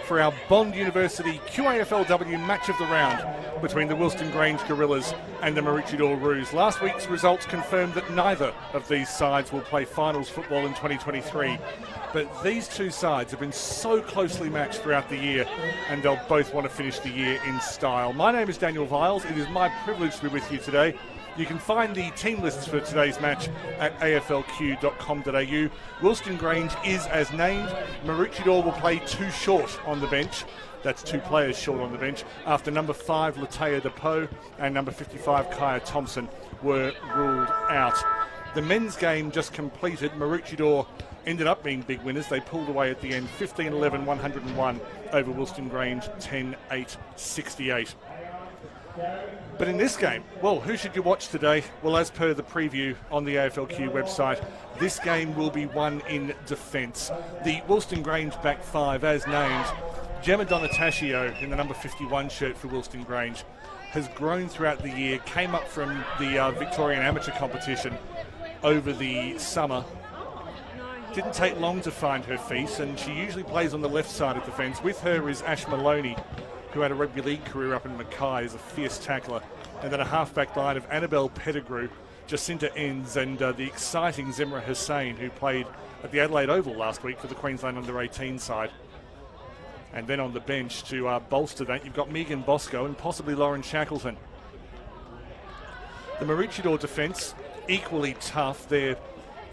For our Bond University QAFLW match of the round between the Wilston Grange Gorillas and the Maroochydore Roos. Last week's results confirmed that neither of these sides will play finals football in 2023, but these two sides have been so closely matched throughout the year, and they'll both want to finish the year in style. My name is Daniel Viles. It is my privilege to be with you today. You can find the team lists for today's match at aflq.com.au. Wilston Grange is as named. Maroochydore will play two short on the bench. That's two players short on the bench after number 5, Latea DePoe, and number 55, Kaya Thompson, were ruled out. The men's game just completed. Maroochydore ended up being big winners. They pulled away at the end, 15-11, 101 over Wilston Grange, 10-8, 68. But in this game, well, who should you watch today? Well, as per the preview on the AFLQ website, this game will be won in defence. The Wilston Grange back 5, as named, Gemma Donataccio in the number 51 shirt for Wilston Grange, has grown throughout the year, came up from the Victorian amateur competition over the summer. Didn't take long to find her feet, and she usually plays on the left side of defence. With her is Ash Maloney, who had a rugby league career up in Mackay as a fierce tackler, and then a half-back line of Annabelle Pettigrew, Jacinta Enns, and the exciting Zemra Hussain, who played at the Adelaide Oval last week for the Queensland under-18 side. And then on the bench to bolster that, you've got Megan Bosco and possibly Lauren Shackleton. The Maroochydore defence, equally tough. Their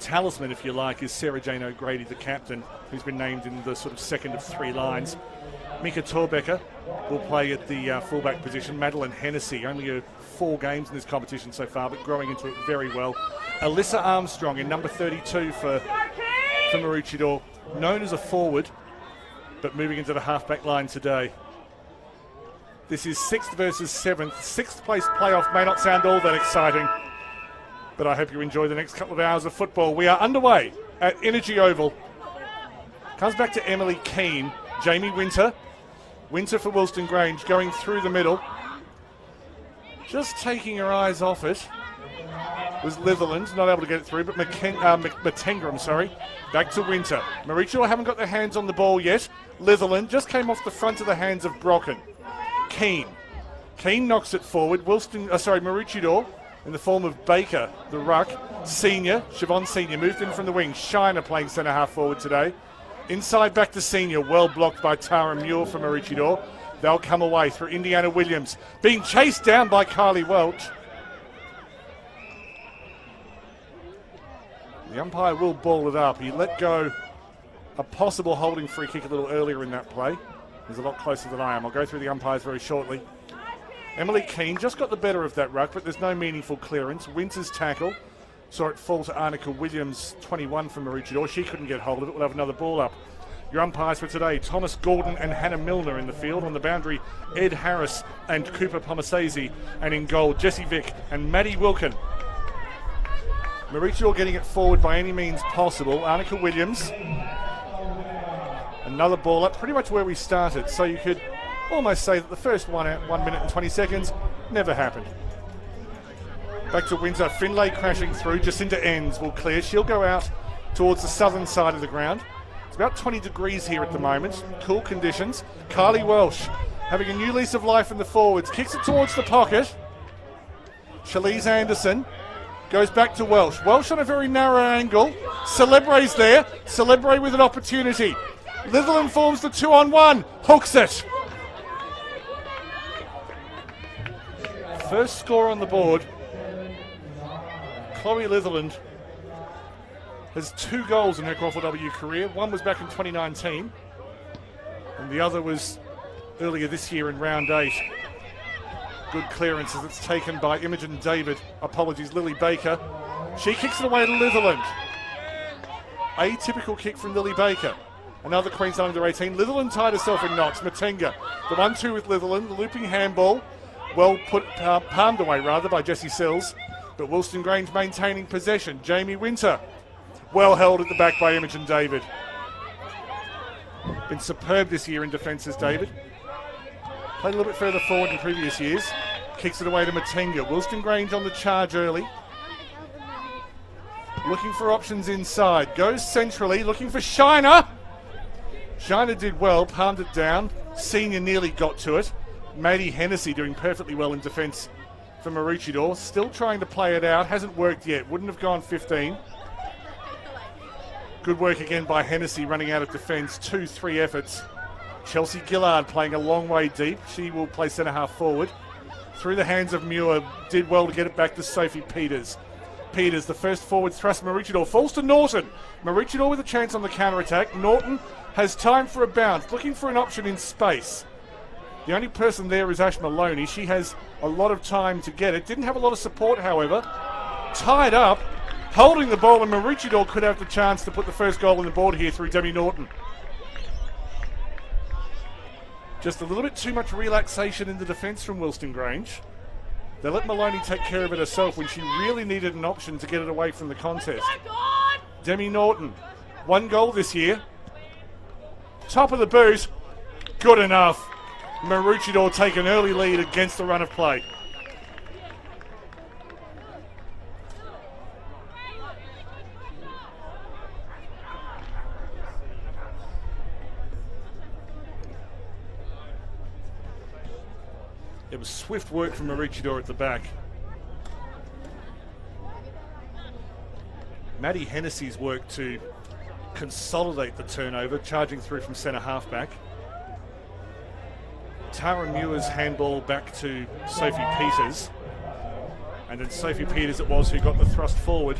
talisman, if you like, is Sarah Jane O'Grady, the captain, who's been named in the sort of second of three lines. Mika Torbecker will play at the fullback position. Madeline Hennessy, only 4 games in this competition so far, but growing into it very well. Alyssa Armstrong in number 32 for Maroochydore, known as a forward, but moving into the halfback line today. This is 6th versus 7th. 6th place playoff may not sound all that exciting, but I hope you enjoy the next couple of hours of football. We are underway at Energy Oval. Comes back to Emily Keane. Jamie Winter for Wilston Grange, going through the middle. Just taking her eyes off it was Litherland, not able to get it through, but Matengram, sorry. Back to Winter. Maroochydore haven't got their hands on the ball yet. Litherland just came off the front of the hands of Brocken. Keane knocks it forward. Maroochydore, in the form of Baker, the ruck. Siobhan Senior moved in from the wing. Shiner playing centre half forward today. Inside back to Senior, well blocked by Tara Muir for Maroochydore. They'll come away through Indiana Williams, being chased down by Kylie Welch. The umpire will ball it up. He let go a possible holding free kick a little earlier in that play. He's a lot closer than I am. I'll go through the umpires very shortly. Emily Keane just got the better of that ruck, but there's no meaningful clearance. Winter's tackle saw it fall to Arnica Williams, 21 from Maroochydore. She couldn't get hold of it. We'll have another ball up. Your umpires for today, Thomas Gordon and Hannah Milner in the field. On the boundary, Ed Harris and Cooper Pomasese. And in goal, Jessie Vick and Maddie Wilkin. Maroochydore getting it forward by any means possible. Arnica Williams. Another ball up, pretty much where we started. So you could almost say that the first 1 minute and 20 seconds never happened. Back to Windsor, Finlay crashing through. Jacinta Enns will clear. She'll go out towards the southern side of the ground. It's about 20 degrees here at the moment. Cool conditions. Kylie Welsh having a new lease of life in the forwards. Kicks it towards the pocket. Shalise Anderson goes back to Welsh. Welsh on a very narrow angle. Celebre's there. Celebre with an opportunity. Litherland forms the 2-on-1. Hooks it. First score on the board Chloe Litherland has 2 goals in her QAFLW career. One was back in 2019, and the other was earlier this year in round 8. Good clearance as it's taken by Imogen David. Apologies, Lily Baker. She kicks it away to Litherland. Atypical kick from Lily Baker. Another Queensland under 18. Litherland tied herself in knots. Matenga, the 1-2 with Litherland. The looping handball. Well put, palmed away rather by Jessie Sills. But Wilston Grange maintaining possession. Jamie Winter. Well held at the back by Imogen David. Been superb this year in defences, David. Played a little bit further forward in previous years. Kicks it away to Matenga. Wilston Grange on the charge early. Looking for options inside. Goes centrally, looking for Shiner. Shiner did well, palmed it down. Senior nearly got to it. Maddie Hennessy doing perfectly well in defence for Maroochydore. Still trying to play it out. Hasn't worked yet. Wouldn't have gone 15. Good work again by Hennessy running out of defence. 2-3 efforts. Chelsea Gillard playing a long way deep. She will play centre half forward. Through the hands of Muir. Did well to get it back to Sophie Peters. Peters, the first forward thrust. Maroochydore falls to Norton. Maroochydore with a chance on the counter-attack. Norton has time for a bounce. Looking for an option in space. The only person there is Ash Maloney. She has a lot of time to get it. Didn't have a lot of support, however. Tied up. Holding the ball, and Maroochydore could have the chance to put the first goal on the board here through Demi Norton. Just a little bit too much relaxation in the defence from Wilston Grange. They let Maloney take care of it herself when she really needed an option to get it away from the contest. Demi Norton, 1 goal this year. Top of the boot, good enough. Maroochydore take an early lead against the run of play. It was swift work from Maroochydore at the back. Maddie Hennessy's work to consolidate the turnover, charging through from centre half back. Tara Muir's handball back to Sophie Peters. And then Sophie Peters it was who got the thrust forward.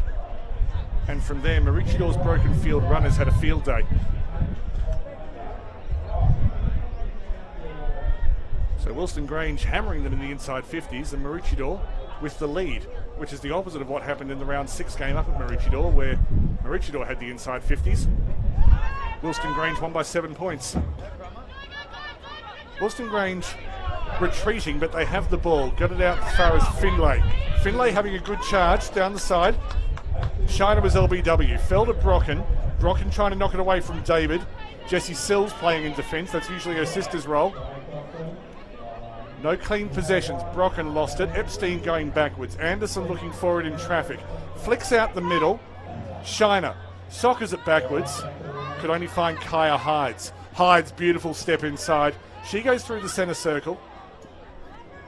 And from there, Maroochidore's broken field runners had a field day. So Wilston Grange hammering them in the inside 50s, and Maroochydore with the lead, which is the opposite of what happened in the round 6 game up at Maroochydore, where Maroochydore had the inside 50s. Wilston Grange won by 7 points. Wilston Grange retreating, but they have the ball. Got it out as far as Finlay. Finlay having a good charge down the side. Shiner was LBW. Fell to Brocken. Brocken trying to knock it away from David. Jessie Sills playing in defence. That's usually her sister's role. No clean possessions. Brocken lost it. Epstein going backwards. Anderson looking forward in traffic. Flicks out the middle. Shiner soccers it backwards. Could only find Kaya Hydes. Hydes, beautiful step inside. She goes through the centre circle.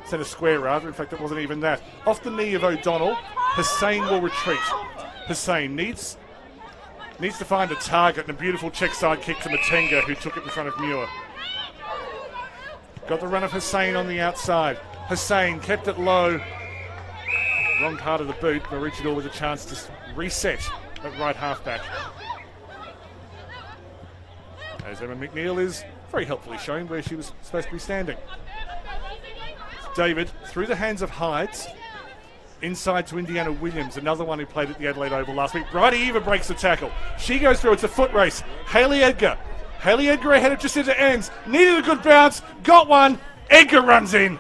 Centre square, rather. In fact, it wasn't even that. Off the knee of O'Donnell. Hussain will retreat. Hussain needs to find a target, and a beautiful check side kick to Matenga, who took it in front of Muir. Got the run of Hussain on the outside. Hussain kept it low. Wrong part of the boot. Maroochydore with a chance to reset at right halfback. As Emma McNeil is very helpfully shown where she was supposed to be standing. David through the hands of Hydes. Inside to Indiana Williams, another one who played at the Adelaide Oval last week. Bridie Eva breaks the tackle. She goes through. It's a foot race. Hayley Edgar. Hayley Edgar ahead of Jacinta Enns. Needed a good bounce. Got one. Edgar runs in.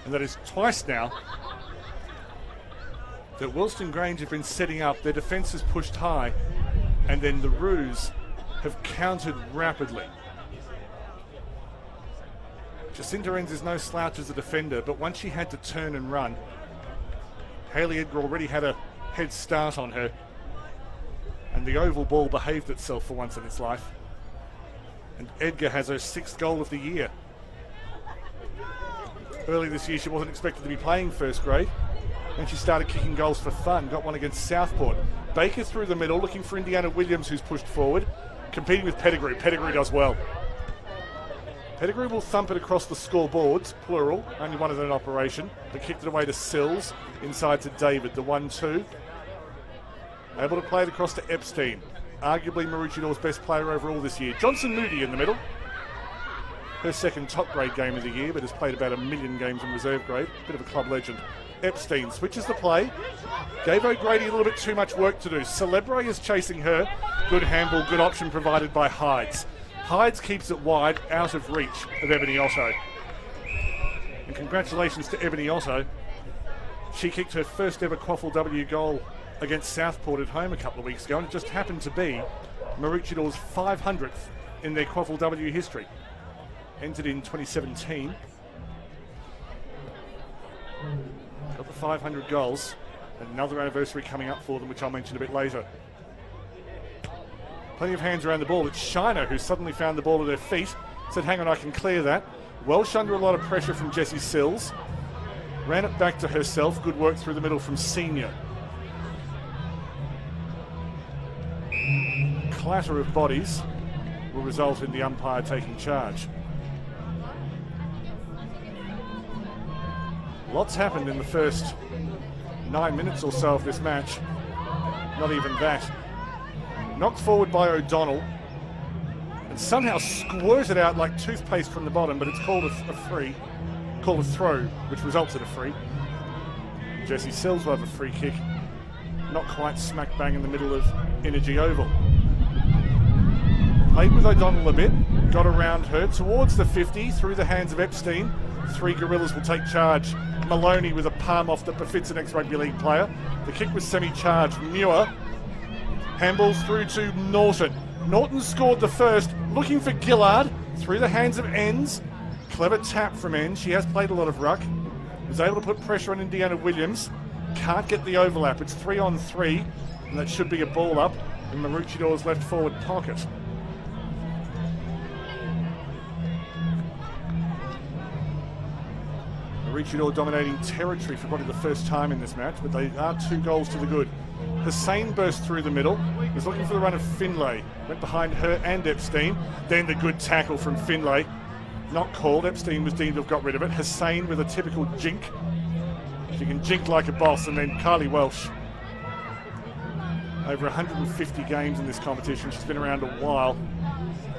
And that is twice now that Wilston Grange have been setting up. Their defence is pushed high, and then the Roos have countered rapidly. Jacinta Enns is no slouch as a defender, but once she had to turn and run, Hayley Edgar already had a head start on her, and the oval ball behaved itself for once in its life. And Edgar has her 6th goal of the year. Early this year, she wasn't expected to be playing first grade. And she started kicking goals for fun. Got one against Southport. Baker through the middle, looking for Indiana Williams, who's pushed forward. Competing with Pettigrew. Pettigrew does well. Pettigrew will thump it across the scoreboards, plural, only one of them in operation, but kicked it away to Sills, inside to David, the 1-2. Able to play it across to Epstein, arguably Maroochydores' best player overall this year. Johnson Moody in the middle. Her second top grade game of the year, but has played about 1 million games in reserve grade. Bit of a club legend. Epstein switches the play. Gave O'Grady a little bit too much work to do. Celebre is chasing her. Good handball, good option provided by Hides. Hides keeps it wide, out of reach of Ebony Otto. And congratulations to Ebony Otto. She kicked her first ever QAFLW goal against Southport at home a couple of weeks ago, and it just happened to be Maroochydores' 500th in their QAFLW history. Entered in 2017. Got the 500 goals. Another anniversary coming up for them, which I'll mention a bit later. Plenty of hands around the ball. It's Shiner who suddenly found the ball at her feet. Said, hang on, I can clear that. Welsh under a lot of pressure from Jessie Sills. Ran it back to herself. Good work through the middle from Senior. Clatter of bodies will result in the umpire taking charge. Lots happened in the first 9 minutes or so of this match. Not even that. Knocked forward by O'Donnell and somehow squirted out like toothpaste from the bottom, but it's called a free, called a throw, which results in a free. Jessie Sills will have a free kick, not quite smack bang in the middle of Energy Oval. Played with O'Donnell a bit, got around her towards the 50, through the hands of Epstein. 3 Gorillas will take charge. Maloney with a palm off that befits an ex-rugby league player. The kick was semi-charged. Muir handballs through to Norton. Norton scored the first, looking for Gillard, through the hands of Enns. Clever tap from Enns. She has played a lot of ruck. Was able to put pressure on Indiana Williams. Can't get the overlap. It's 3-on-3, and that should be a ball up in Maroochydores' left forward pocket. Maroochydore dominating territory for probably the first time in this match, but they are 2 goals to the good. Hussain burst through the middle, was looking for the run of Finlay, went behind her and Epstein, then the good tackle from Finlay, not called. Epstein was deemed to have got rid of it. Hussain with a typical jink. She can jink like a boss. And then Kylie Welsh, over 150 games in this competition. She's been around a while,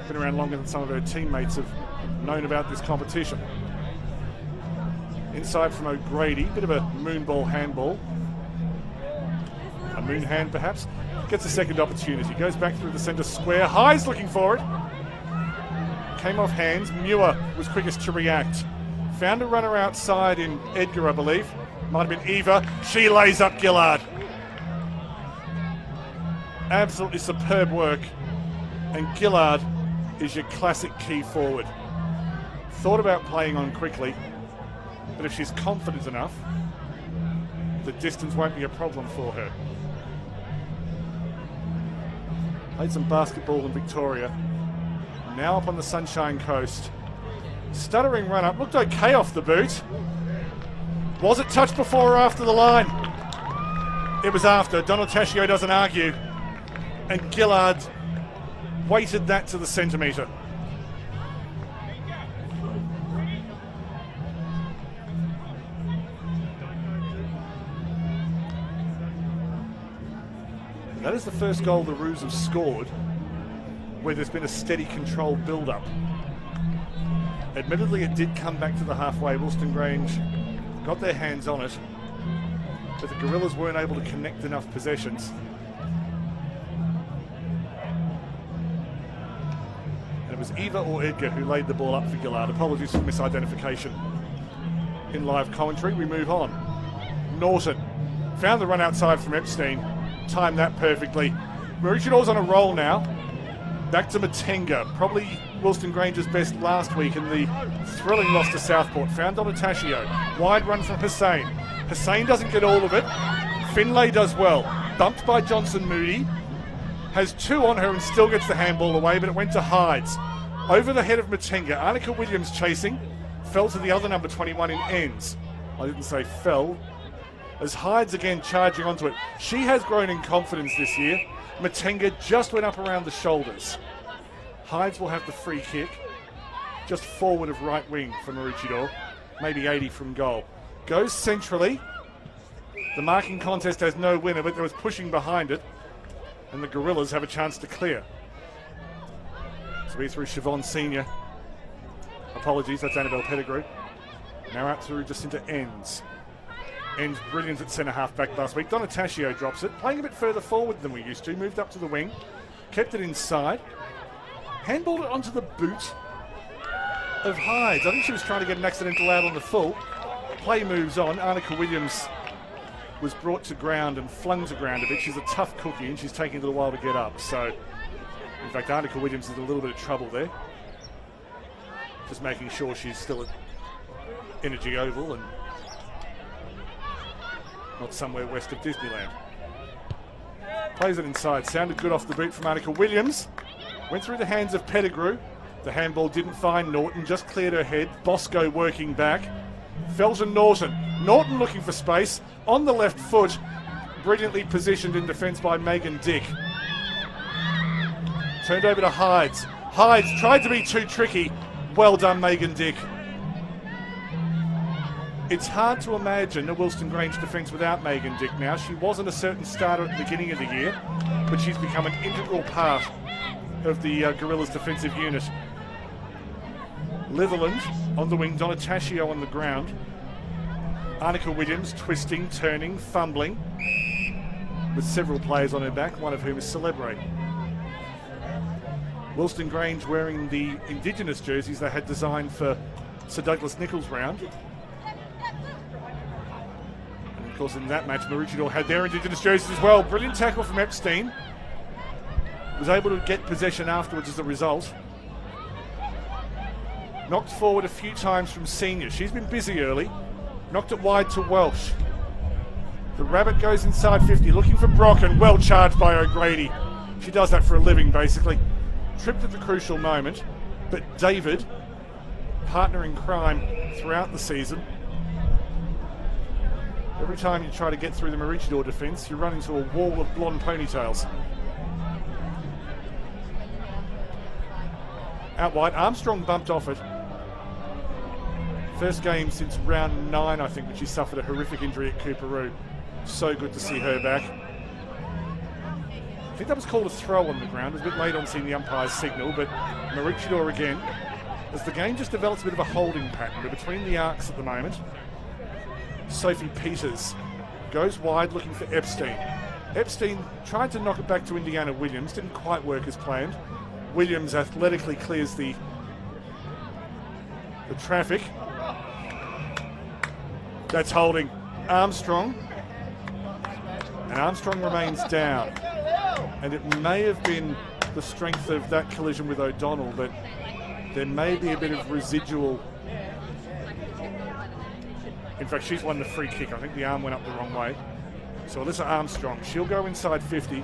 been around longer than some of her teammates have known about this competition. Inside from O'Grady, bit of a moonball handball. A moon hand perhaps. Gets a second opportunity, goes back through the centre square. High's looking for it. Came off hands. Muir was quickest to react. Found a runner outside in Edgar, I believe. Might have been Eva. She lays up Gillard. Absolutely superb work. And Gillard is your classic key forward. Thought about playing on quickly, but if she's confident enough, the distance won't be a problem for her. Played some basketball in Victoria. Now up on the Sunshine Coast. Stuttering run up. Looked okay off the boot. Was it touched before or after the line? It was after. Donataccio doesn't argue. And Gillard weighted that to the centimetre. That is the first goal the Roos have scored where there's been a steady controlled build-up. Admittedly, it did come back to the halfway. Wilston Grange got their hands on it, but the Gorillas weren't able to connect enough possessions. And it was Eva or Edgar who laid the ball up for Gillard. Apologies for misidentification in live commentary. We move on. Norton found the run outside from Epstein. Timed that perfectly. Maroochidore's on a roll now. Back to Matenga. Probably Wilston Grange's best last week in the thrilling loss to Southport. Found Donataccio. Wide run from Hussain. Hussain doesn't get all of it. Finlay does well. Bumped by Johnson Moody. Has 2 on her and still gets the handball away, but it went to Hides. Over the head of Matenga. Arnica Williams chasing. Fell to the other number 21 in Enns. I didn't say fell. as Hyde's again charging onto it. She has grown in confidence this year. Matenga just went up around the shoulders. Hydes will have the free kick, just forward of right wing for Maroochydore, maybe 80 from goal. Goes centrally. The marking contest has no winner, but there was pushing behind it, and the Gorillas have a chance to clear. So be through Siobhan Senior. Apologies, that's Annabelle Pettigrew. Now out through just into Ends. Ends brilliant at centre half back last week. Donataccio drops it, playing a bit further forward than we used to. Moved up to the wing, kept it inside, handballed it onto the boot of Hydes. I think she was trying to get an accidental out on the full. Play moves on. Annika Williams was brought to ground and flung to ground a bit. She's a tough cookie and she's taking a little while to get up. So, in fact, Annika Williams is in a little bit of trouble there. Just making sure she's still at Energy Oval and not somewhere west of Disneyland. Plays it inside. Sounded good off the boot from Annika Williams. Went through the hands of Pettigrew. The handball didn't find Norton, just cleared her head. Bosco working back. Felton Norton. Norton looking for space. On the left foot. Brilliantly positioned in defence by Megan Dick. Turned over to Hydes. Hydes tried to be too tricky. Well done, Megan Dick. It's hard to imagine a Wilston Grange defence without Megan Dick now. She wasn't a certain starter at the beginning of the year, but she's become an integral part of the Gorillas' defensive unit. Litherland on the wing, Donataccio on the ground. Annika Williams twisting, turning, fumbling, with several players on her back, one of whom is Celebrate. Wilston Grange wearing the Indigenous jerseys they had designed for Sir Douglas Nicholls round. And of course in that match Maroochydore had their Indigenous jerseys as well. Brilliant tackle from Epstein. Was able to get possession afterwards as a result. Knocked forward a few times from Senior. She's been busy early. Knocked it wide to Welsh. The Rabbit goes inside 50, looking for Brock, and well charged by O'Grady. She does that for a living, basically. Tripped at the crucial moment, but David, partner in crime throughout the season. Every time you try to get through the Maroochydore defence, you run into a wall of blonde ponytails. Out wide, Armstrong bumped off it. First game since round 9, I think, when she suffered a horrific injury at Cooperoo. So good to see her back. I think that was called a throw on the ground. It was a bit late on seeing the umpire's signal, but Maroochydore again, as the game just develops a bit of a holding pattern. We're between the arcs at the moment. Sophie Peters goes wide looking for Epstein. Epstein tried to knock it back to Indiana Williams, didn't quite work as planned. Williams athletically clears the traffic. That's holding Armstrong. And Armstrong remains down. And it may have been the strength of that collision with O'Donnell, but there may be a bit of residual. In fact, she's won the free kick. I think the arm went up the wrong way. So Alyssa Armstrong, she'll go inside 50.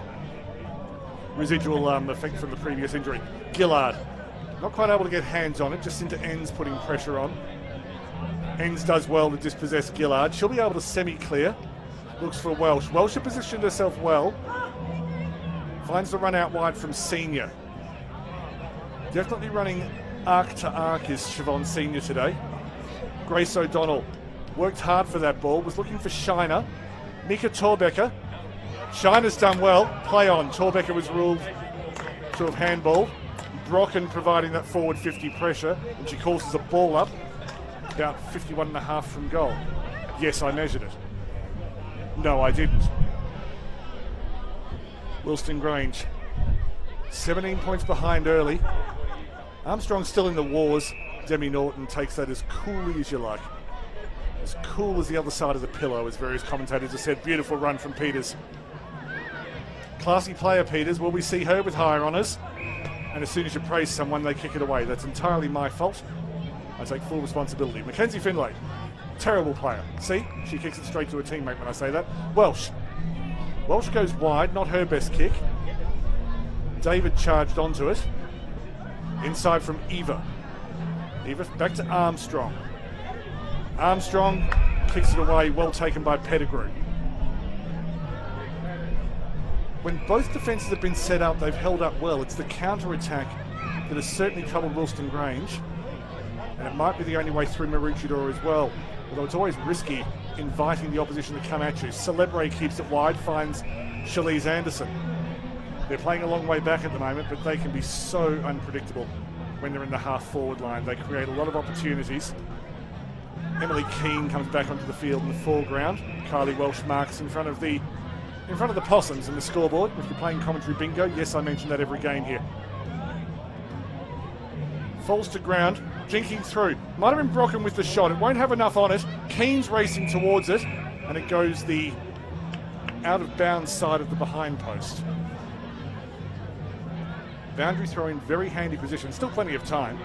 Residual effect from the previous injury. Gillard, not quite able to get hands on it, just into Ends putting pressure on. Ends does well to dispossess Gillard. She'll be able to semi-clear. Looks for Welsh. Welsh has positioned herself well. Finds the run out wide from Senior. Definitely running arc to arc is Siobhan Senior today. Grace O'Donnell worked hard for that ball. Was looking for Shiner. Mika Torbecker. Shiner's done well. Play on. Torbecker was ruled to have handballed. Brocken providing that forward 50 pressure, and she causes a ball up about 51.5 from goal. Yes, I measured it. No, I didn't. Wilston Grange, 17 points behind early. Armstrong still in the wars. Demi Norton takes that as coolly as you like. As cool as the other side of the pillow, as various commentators have said. Beautiful run from Peters. Classy player, Peters. Will we see her with higher honours? And as soon as you praise someone, they kick it away. That's entirely my fault. I take full responsibility. Mackenzie Finlay, terrible player. See, she kicks it straight to her teammate when I say that. Welsh. Welsh goes wide, not her best kick. David charged onto it. Inside from Eva. Eva back to Armstrong. Armstrong kicks it away, well taken by Pettigrew. when both defences have been set up, they've held up well. It's the counter-attack that has certainly troubled Wilston Grange. And it might be the only way through Maroochydore as well. Although it's always risky inviting the opposition to come at you. Celebre keeps it wide, finds Shalise Anderson. They're playing a long way back at the moment, but they can be so unpredictable when they're in the half-forward line. They create a lot of opportunities. Emily Keane comes back onto the field in the foreground. Kylie Welsh marks in front of the Possums in the scoreboard. If you're playing commentary bingo, yes, I mention that every game here. Falls to ground, jinking through. Might have been Brocken with the shot. It won't have enough on it. Keane's racing towards it, and it goes the out-of-bounds side of the behind post. Boundary throw in very handy position. Still plenty of time.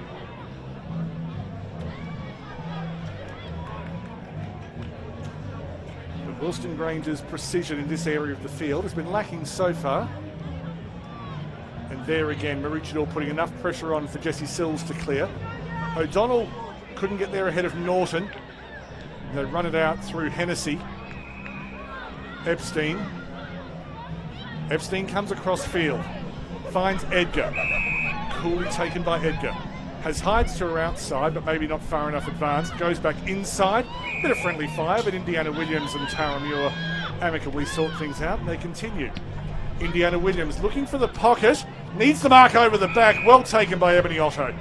But Wilston Grange's precision in this area of the field has been lacking so far. And there again, Maroochydore putting enough pressure on for Jessie Sills to clear. O'Donnell couldn't get there ahead of Norton. They run it out through Hennessy. Epstein. Epstein comes across field. Finds Edgar. Coolly taken by Edgar. Has Hides to her outside, but maybe not far enough advanced. Goes back inside. Bit of friendly fire, but Indiana Williams and Tara Muir amicably sort things out, and they continue. Indiana Williams looking for the pocket. Needs the mark over the back. Well taken by Ebony Otto.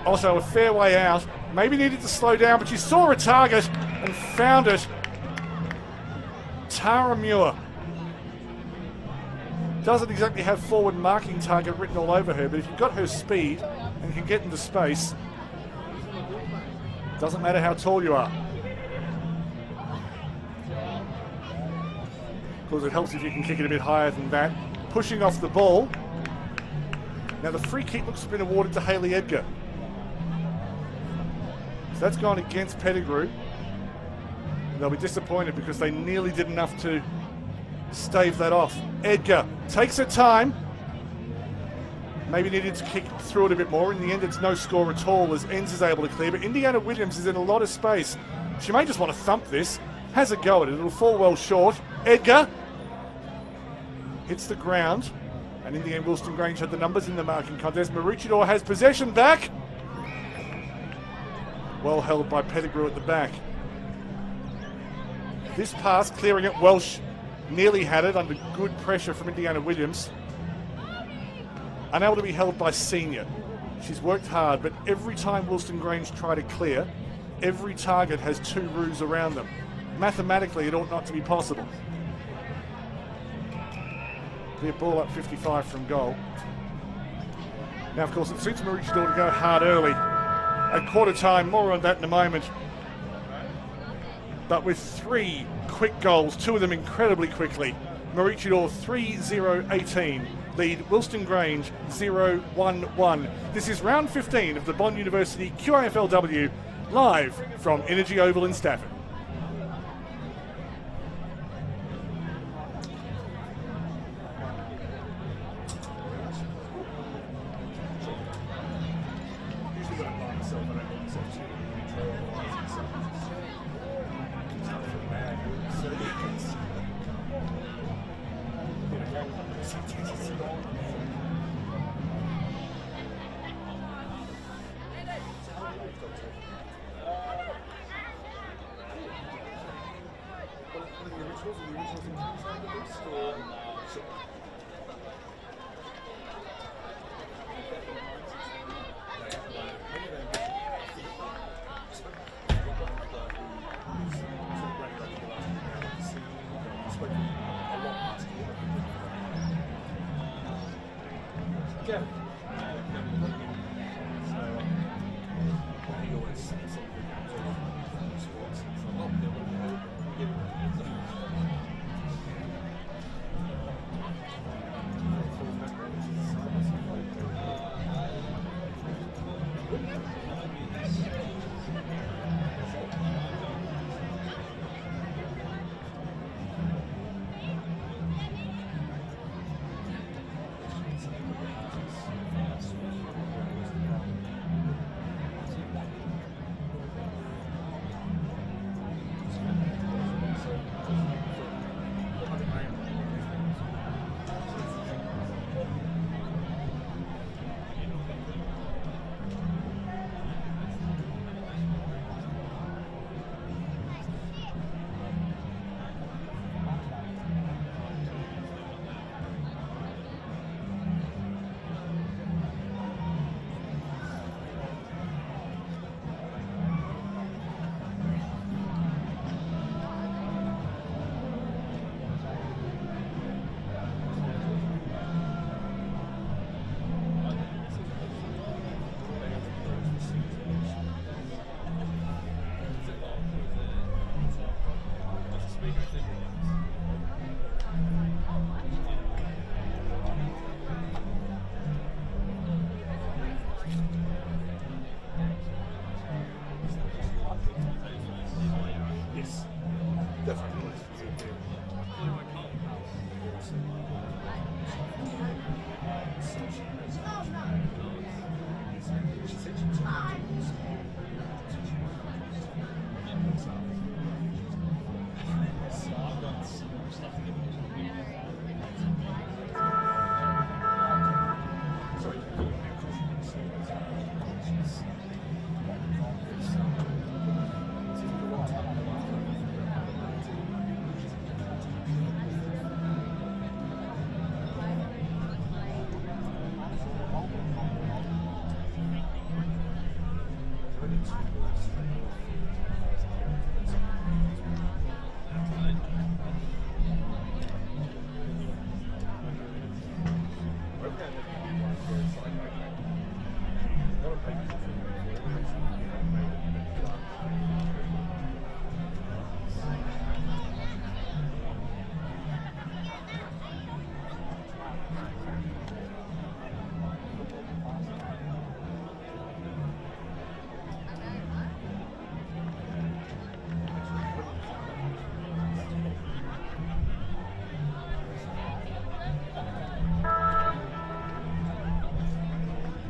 Otto a fair way out. Maybe needed to slow down, but she saw a target and found it. Tara Muir. Doesn't exactly have forward marking target written all over her, but if you've got her speed and can get into space, doesn't matter how tall you are. Of course, it helps if you can kick it a bit higher than that. Pushing off the ball. Now the free kick looks to have been awarded to Hayley Edgar. So that's gone against Pettigrew. And they'll be disappointed because they nearly did enough to stave that off. Edgar takes her time. Maybe needed to kick through it a bit more. In the end, it's no score at all as Enns is able to clear. But Indiana Williams is in a lot of space. She may just want to thump this. Has a go at it. It'll fall well short. Edgar hits the ground. And in the end, Wilston Grange had the numbers in the marking contest. Maroochydore has possession back. Well held by Pettigrew at the back. This pass clearing it. Welsh nearly had it under good pressure from Indiana Williams. Unable to be held by Senior. She's worked hard, but every time Wilston Grange try to clear, every target has two roos around them. Mathematically, it ought not to be possible. Clear ball up 55 from goal. Now, of course, it suits Maroochydore to go hard early. At quarter time, more on that in a moment. But with three quick goals, two of them incredibly quickly. Maroochydore 3-0-18. Lead Wilston Grange 0-1-1. This is round 15 of the Bond University QAFLW, live from Energy Oval in Stafford.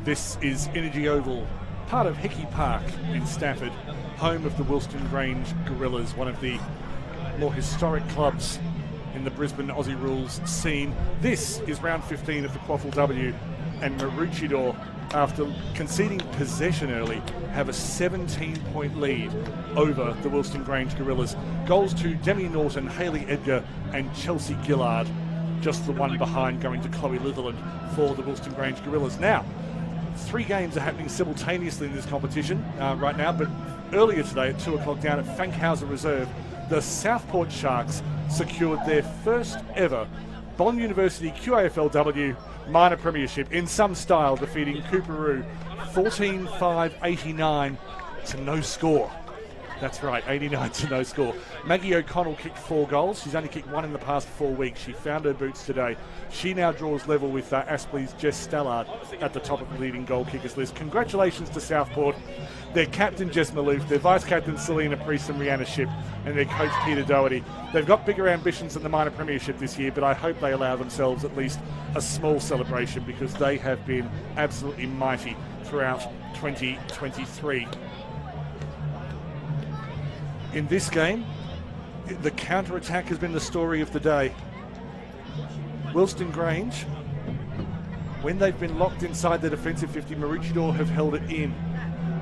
This is Energy Oval, part of Hickey Park in Stafford, home of the Wilston Grange Gorillas, one of the more historic clubs in the Brisbane Aussie rules scene. This is round 15 of the QAFLW, and Maroochydore, after conceding possession early, have a 17-point lead over the Wilston Grange Gorillas. Goals to Demi Norton, Hayley Edgar and Chelsea Gillard, just the one behind going to Chloe Litherland for the Wilston Grange Gorillas. Now, 3 games are happening simultaneously in this competition right now, but earlier today at 2 o'clock down at Fankhauser Reserve, the Southport Sharks secured their first ever Bond University QAFLW minor premiership in some style, defeating Cooperoo 14-5-89 to no score. That's right, 89 to no score. Maggie O'Connell kicked 4 goals. She's only kicked 1 in the past 4 weeks. She found her boots today. She now draws level with Aspley's Jess Stallard at the top of the leading goal kickers list. Congratulations to Southport, their captain Jess Malouf, their vice-captain Selena Priest and Rihanna Shipp, and their coach Peter Doherty. They've got bigger ambitions than the minor premiership this year, but I hope they allow themselves at least a small celebration, because they have been absolutely mighty throughout 2023. In this game, the counter-attack has been the story of the day. Wilston Grange, when they've been locked inside their defensive 50, Maroochydore have held it in.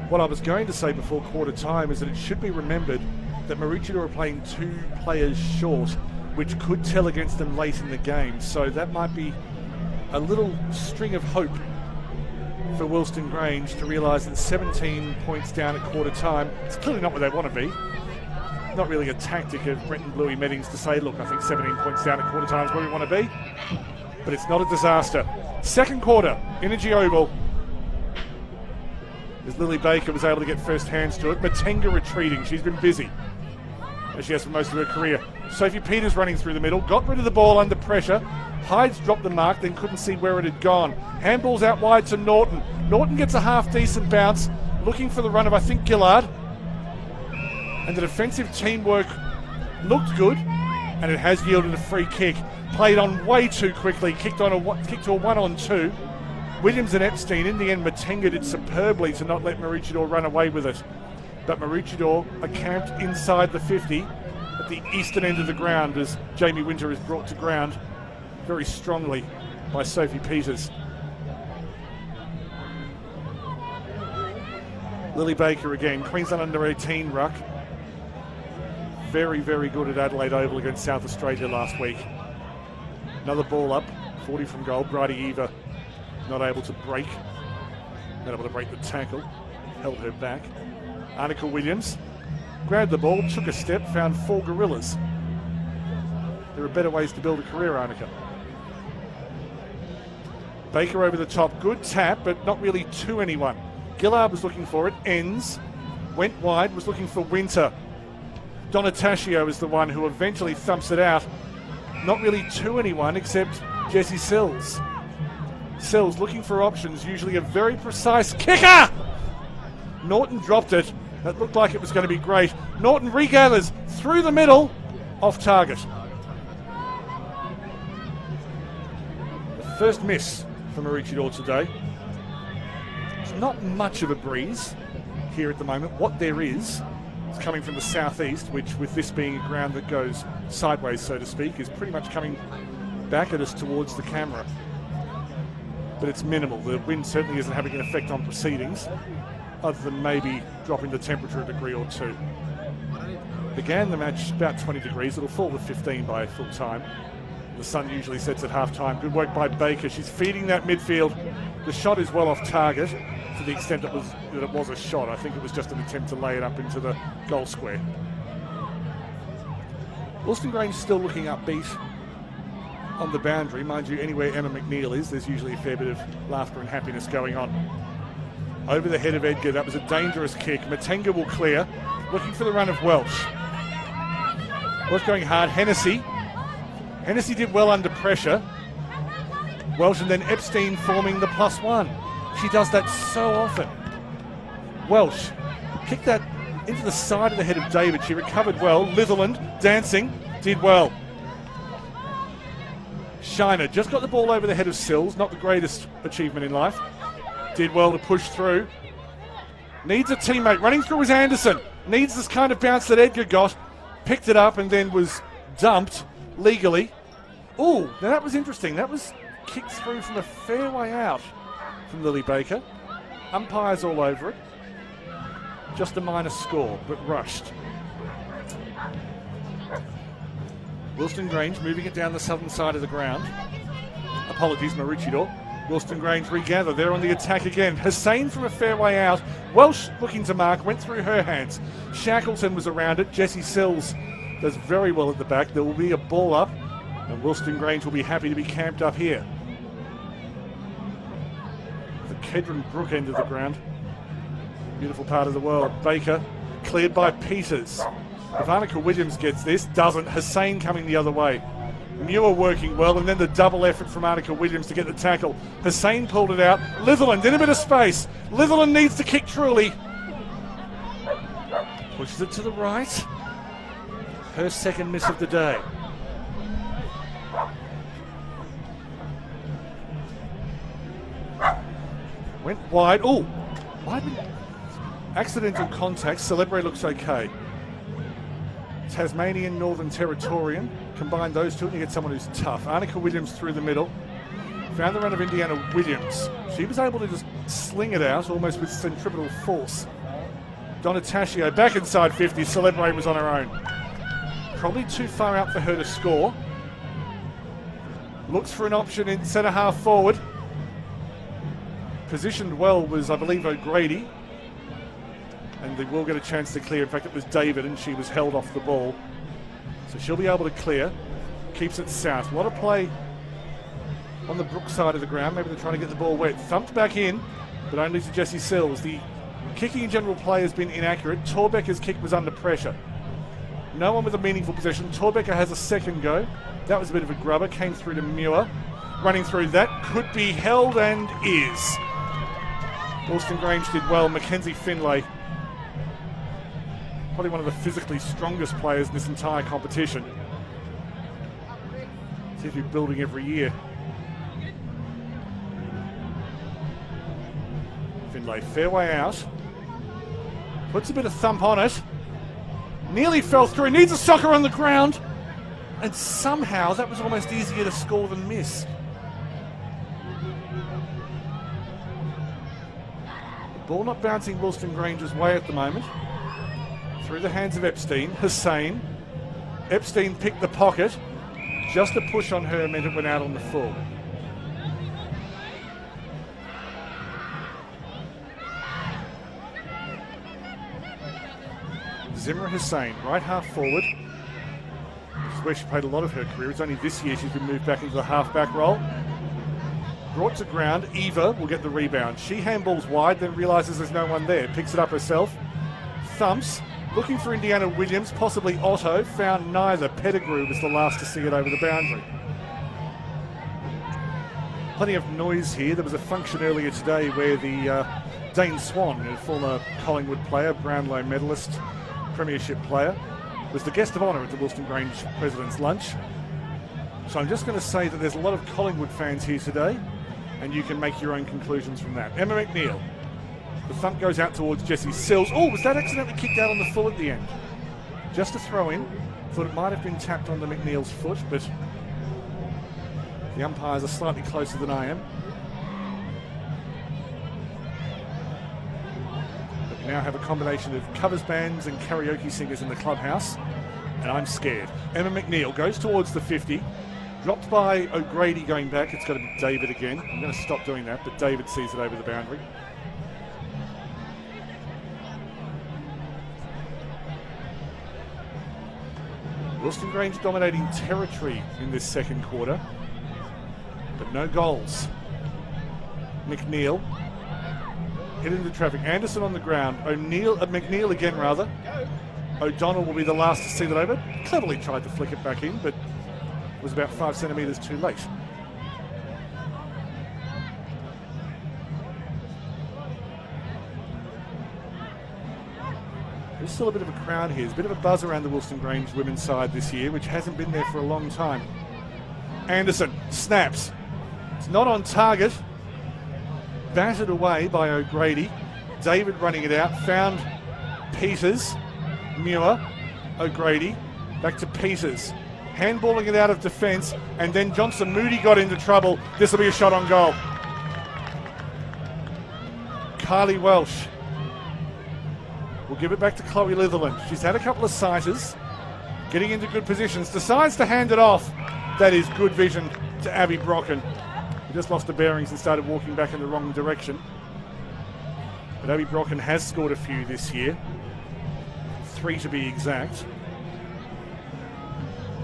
What I was going to say before quarter time is that it should be remembered that Maroochydore are playing 2 players short, which could tell against them late in the game. So that might be a little string of hope for Wilston Grange to realise that 17 points down at quarter time, it's clearly not where they want to be. Not really a tactic of Brenton Bluey Meddings to say, look, I think 17 points down at quarter time is where we want to be. But it's not a disaster. Second quarter, Energy Oval. As Lily Baker was able to get first hands to it. Matenga retreating. She's been busy, as she has for most of her career. Sophie Peters running through the middle. Got rid of the ball under pressure. Hydes dropped the mark, then couldn't see where it had gone. Handball's out wide to Norton. Norton gets a half-decent bounce, looking for the run of, I think, Gillard. And the defensive teamwork looked good, and it has yielded a free kick. Played on way too quickly, kicked to a 1-on-2. Williams and Epstein, in the end, Matenga did superbly to not let Maroochydore run away with it. But Maroochydore are camped inside the 50 at the eastern end of the ground, as Jamie Winter is brought to ground very strongly by Sophie Peters. Lily Baker again, Queensland under-18 ruck. Very, very good at Adelaide Oval against South Australia last week. Another ball up, 40 from goal. Bridie Eva not able to break. Not able to break the tackle. Held her back. Arnica Williams grabbed the ball, took a step, found 4 gorillas. There are better ways to build a career, Arnica. Baker over the top, good tap, but not really to anyone. Gillard was looking for it, ends, went wide, was looking for Winter. Donataccio is the one who eventually thumps it out. Not really to anyone except Jessie Sills. Sills looking for options, usually a very precise kicker! Norton dropped it. That looked like it was going to be great. Norton regathers through the middle, off target. The first miss for Maroochydore today. It's not much of a breeze here at the moment. What there is coming from the southeast, which, with this being a ground that goes sideways, so to speak, is pretty much coming back at us towards the camera. But it's minimal. The wind certainly isn't having an effect on proceedings, other than maybe dropping the temperature a degree or 2. Began the match about 20 degrees. It'll fall to 15 by full time. The sun usually sets at half time. Good work by Baker. She's feeding that midfield. The shot is well off target, to the extent that it was a shot. I think it was just an attempt to lay it up into the goal square. Wilston Grange still looking upbeat on the boundary. Mind you, anywhere Emma McNeil is, there's usually a fair bit of laughter and happiness going on. Over the head of Edgar, that was a dangerous kick. Matenga will clear, looking for the run of Welsh. Welsh going hard, Hennessy. Hennessy did well under pressure. Welsh and then Epstein forming the +1. She does that so often. Welsh kicked that into the side of the head of David. She recovered well. Litherland dancing, did well. Shiner just got the ball over the head of Sills, not the greatest achievement in life. Did well to push through. Needs a teammate. Running through is Anderson. Needs this kind of bounce that Edgar got. Picked it up and then was dumped legally. Oh, now that was interesting. That was kicked through from a fair way out from Lily Baker. Umpires all over it. Just a minor score, but rushed. Wilston Grange moving it down the southern side of the ground. Apologies, Maroochydore. Wilston Grange regather. They're on the attack again. Hussain from a fair way out. Welsh looking to mark. Went through her hands. Shackleton was around it. Jessie Sills does very well at the back. There will be a ball up. And Wilston Grange will be happy to be camped up here. The Kedron Brook end of the ground. Beautiful part of the world. Baker cleared by Peters. If Annika Williams gets this, doesn't. Hussain coming the other way. Muir working well, and then the double effort from Annika Williams to get the tackle. Hussain pulled it out. Litherland in a bit of space. Litherland needs to kick truly. Pushes it to the right. Her second miss of the day. Went wide. Oh, accidental contact. Celebre looks okay. Tasmanian, Northern Territorian. Combine those two and you get someone who's tough. Annika Williams through the middle. Found the run of Indiana Williams. She was able to just sling it out almost with centripetal force. Donataccio back inside 50. Celebre was on her own. Probably too far out for her to score. Looks for an option in centre half forward. Positioned well was, I believe, O'Grady. And they will get a chance to clear. In fact, it was David, and she was held off the ball. So she'll be able to clear. Keeps it south. What a play on the Brook side of the ground. Maybe they're trying to get the ball wet. Thumped back in, but only to Jessie Sills. The kicking in general play has been inaccurate. Torbecker's kick was under pressure. No one with a meaningful possession. Torbecker has a second go. That was a bit of a grubber. Came through to Muir. Running through that. Could be held and is. Wilston Grange did well. Mackenzie Finlay, probably one of the physically strongest players in this entire competition. Seems to be building every year. Finlay, fair way out. Puts a bit of thump on it. Nearly fell through. Needs a soccer on the ground. And somehow that was almost easier to score than miss. The ball not bouncing Wilston Grange's way at the moment. Through the hands of Epstein. Hussain. Epstein picked the pocket. Just a push on her meant it went out on the full. Zimra Hussain, right half forward. This is where she played a lot of her career. It's only this year she's been moved back into the half-back role. Brought to ground. Eva will get the rebound. She handballs wide, then realises there's no one there. Picks it up herself. Thumps. Looking for Indiana Williams, possibly Otto. Found neither. Pettigrew was the last to see it over the boundary. Plenty of noise here. There was a function earlier today where the Dane Swan, a former Collingwood player, Brownlow medalist, premiership player, was the guest of honour at the Wilston Grange President's Lunch. So I'm just going to say that there's a lot of Collingwood fans here today, and you can make your own conclusions from that. Emma McNeil. The thump goes out towards Jessie Sills. Oh, was that accidentally kicked out on the full at the end? Just a throw in. Thought it might have been tapped onto McNeil's foot, but the umpires are slightly closer than I am. But we now have a combination of covers bands and karaoke singers in the clubhouse, and I'm scared. Emma McNeil goes towards the 50. Dropped by O'Grady going back. It's got to be David again. I'm going to stop doing that, but David sees it over the boundary. Wilston Grange dominating territory in this second quarter, but no goals. McNeil hit into traffic. Anderson on the ground. McNeil again rather. O'Donnell will be the last to see that over. Cleverly tried to flick it back in, but was about 5 centimetres too late. There's still a bit of a crowd here. There's a bit of a buzz around the Wilston Grange women's side this year, which hasn't been there for a long time. Anderson snaps. It's not on target. battered away by O'Grady. David running it out, found Peters, Muir, O'Grady, back to Peters. Handballing it out of defence, and then Johnson Moody got into trouble. This will be a shot on goal. Kylie Welsh will give it back to Chloe Litherland. She's had a couple of sighters, getting into good positions, decides to hand it off. That is good vision to Abby Brocken, who just lost the bearings and started walking back in the wrong direction. But Abby Brocken has scored a few this year, 3 to be exact.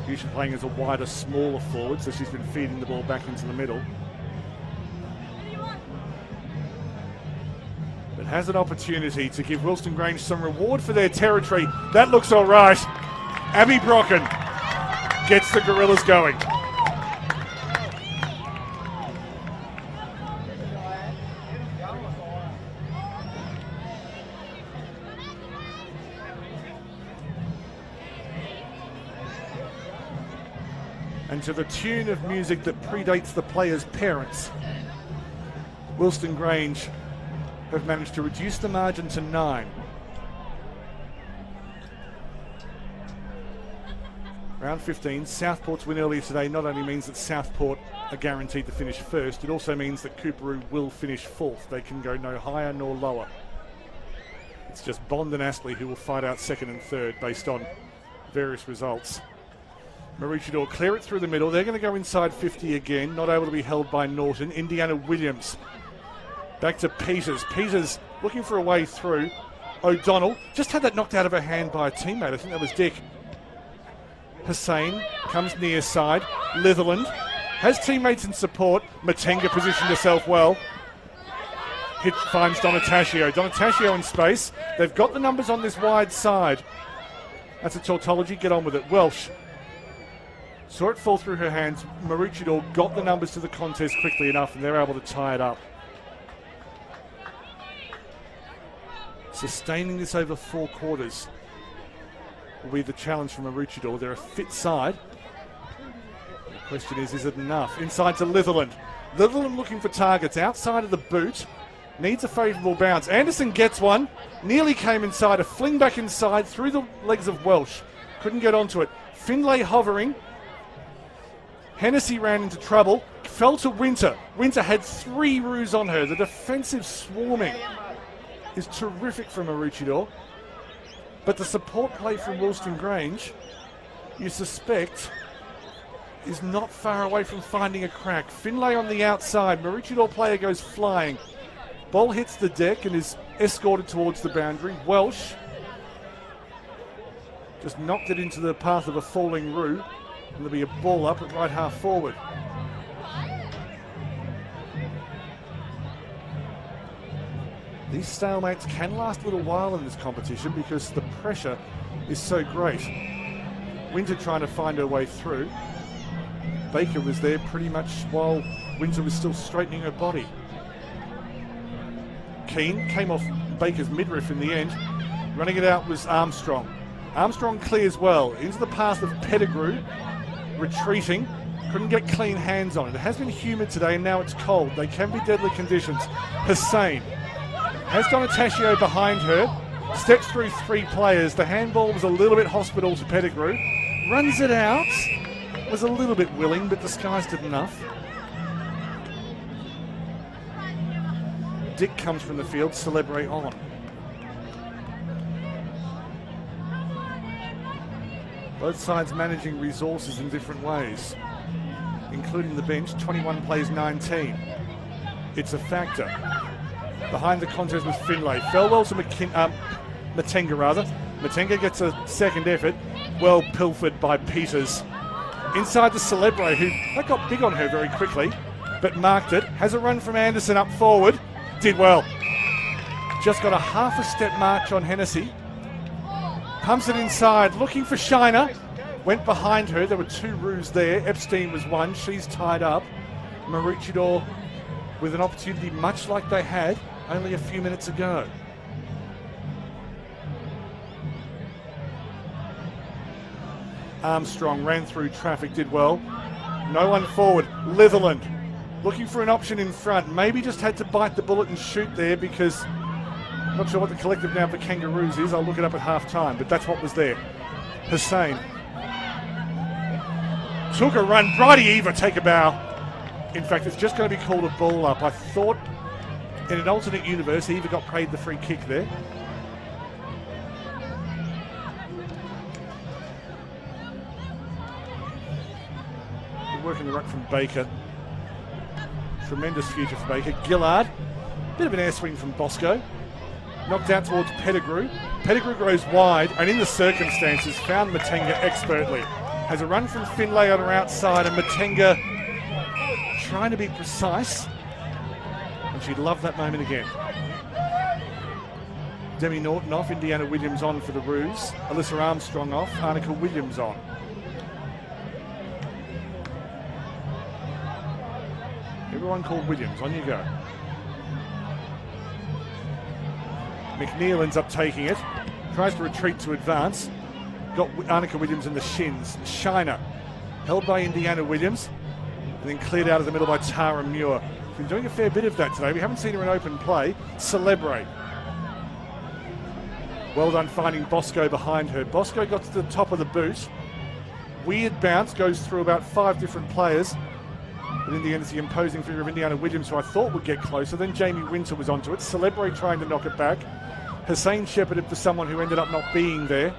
Usually playing as a wider, smaller forward, so she's been feeding the ball back into the middle. But has an opportunity to give Wilston Grange some reward for their territory. That looks all right. Abby Brocken gets the Gorillas going. And to the tune of music that predates the players' parents, Wilston Grange have managed to reduce the margin to 9. Round 15, Southport's win earlier today not only means that Southport are guaranteed to finish first, it also means that Coorparoo will finish 4th. They can go no higher nor lower. It's just Bond and Astley who will fight out 2nd and 3rd based on various results. Maroochydore clear it through the middle. They're going to go inside 50 again, not able to be held by Norton. Indiana Williams back to Peters. Peters looking for a way through. O'Donnell just had that knocked out of her hand by a teammate. I think that was Dick. Hussain comes near side. Litherland has teammates in support. Matenga positioned herself well. Finds Donataccio. Donataccio in space. They've got the numbers on this wide side. That's a tautology. Get on with it. Welsh saw it fall through her hands. Maroochydore got the numbers to the contest quickly enough, and they're able to tie it up. Sustaining this over 4 quarters will be the challenge for Maroochydore. They're a fit side. The question is it enough? Inside to Litherland. Litherland looking for targets outside of the boot. Needs a favourable bounce. Anderson gets one. Nearly came inside. A fling back inside through the legs of Welsh. Couldn't get onto it. Finlay hovering. Hennessy ran into trouble. Fell to Winter. Winter had 3 roos on her. The defensive swarming is terrific from Maroochydore. But the support play from Wilston Grange, you suspect, is not far away from finding a crack. Finlay on the outside. Maroochydore player goes flying. Ball hits the deck and is escorted towards the boundary. Welsh just knocked it into the path of a falling roo. And there'll be a ball up at right half forward. These stalemates can last a little while in this competition because the pressure is so great. Winter trying to find her way through. Baker was there pretty much while Winter was still straightening her body. Keane came off Baker's midriff in the end. Running it out was Armstrong. Armstrong clears well into the path of Pettigrew. Retreating, couldn't get clean hands on it. It has been humid today and now it's cold. They can be deadly conditions. Hussain has Donataccio behind her, steps through 3 players. The handball was a little bit hospital to Pettigrew. Runs it out, was a little bit willing but disguised it enough. Dick comes from the field, Celebrate on. Both sides managing resources in different ways, including the bench. 21 plays 19. It's a factor. Behind the contest was Finlay. Fell well to Matenga rather. Matenga gets a second effort. Well pilfered by Peters. Inside the Celebre, who that got big on her very quickly, but marked it. Has a run from Anderson up forward. Did well. Just got a half a step march on Hennessy. Pumps it inside, looking for Shiner. Went behind her. There were 2 roos there. Epstein was 1. She's tied up. Maroochydore with an opportunity much like they had only a few minutes ago. Armstrong ran through traffic, did well. No one forward. Litherland looking for an option in front. Maybe just had to bite the bullet and shoot there because I'm not sure what the collective now for Kangaroos is. I'll look it up at half time, but that's what was there. Hussain took a run. Bridie Eva take a bow. In fact, it's just going to be called a ball up. I thought in an alternate universe, Eva got paid the free kick there. Good work in the ruck from Baker. Tremendous future for Baker. Gillard, bit of an air swing from Bosco. Knocked out towards Pettigrew. Pettigrew goes wide and in the circumstances found Matenga expertly. Has a run from Finlay on her outside and Matenga trying to be precise. And she'd love that moment again. Demi Norton off, Indiana Williams on for the Roos. Alyssa Armstrong off, Arnica Williams on. Everyone called Williams, on you go. McNeil ends up taking it, tries to retreat to advance. Got Arnica Williams in the shins. Shiner held by Indiana Williams and then cleared out of the middle by Tara Muir. Been doing a fair bit of that today. We haven't seen her in open play. Celebrate. Well done finding Bosco behind her. Bosco got to the top of the boot. Weird bounce, goes through about 5 different players. But in the end, it's the imposing figure of Indiana Williams, who I thought would get closer. Then Jamie Winter was onto it. Celebrate trying to knock it back. Hussain shepherded for someone who ended up not being there.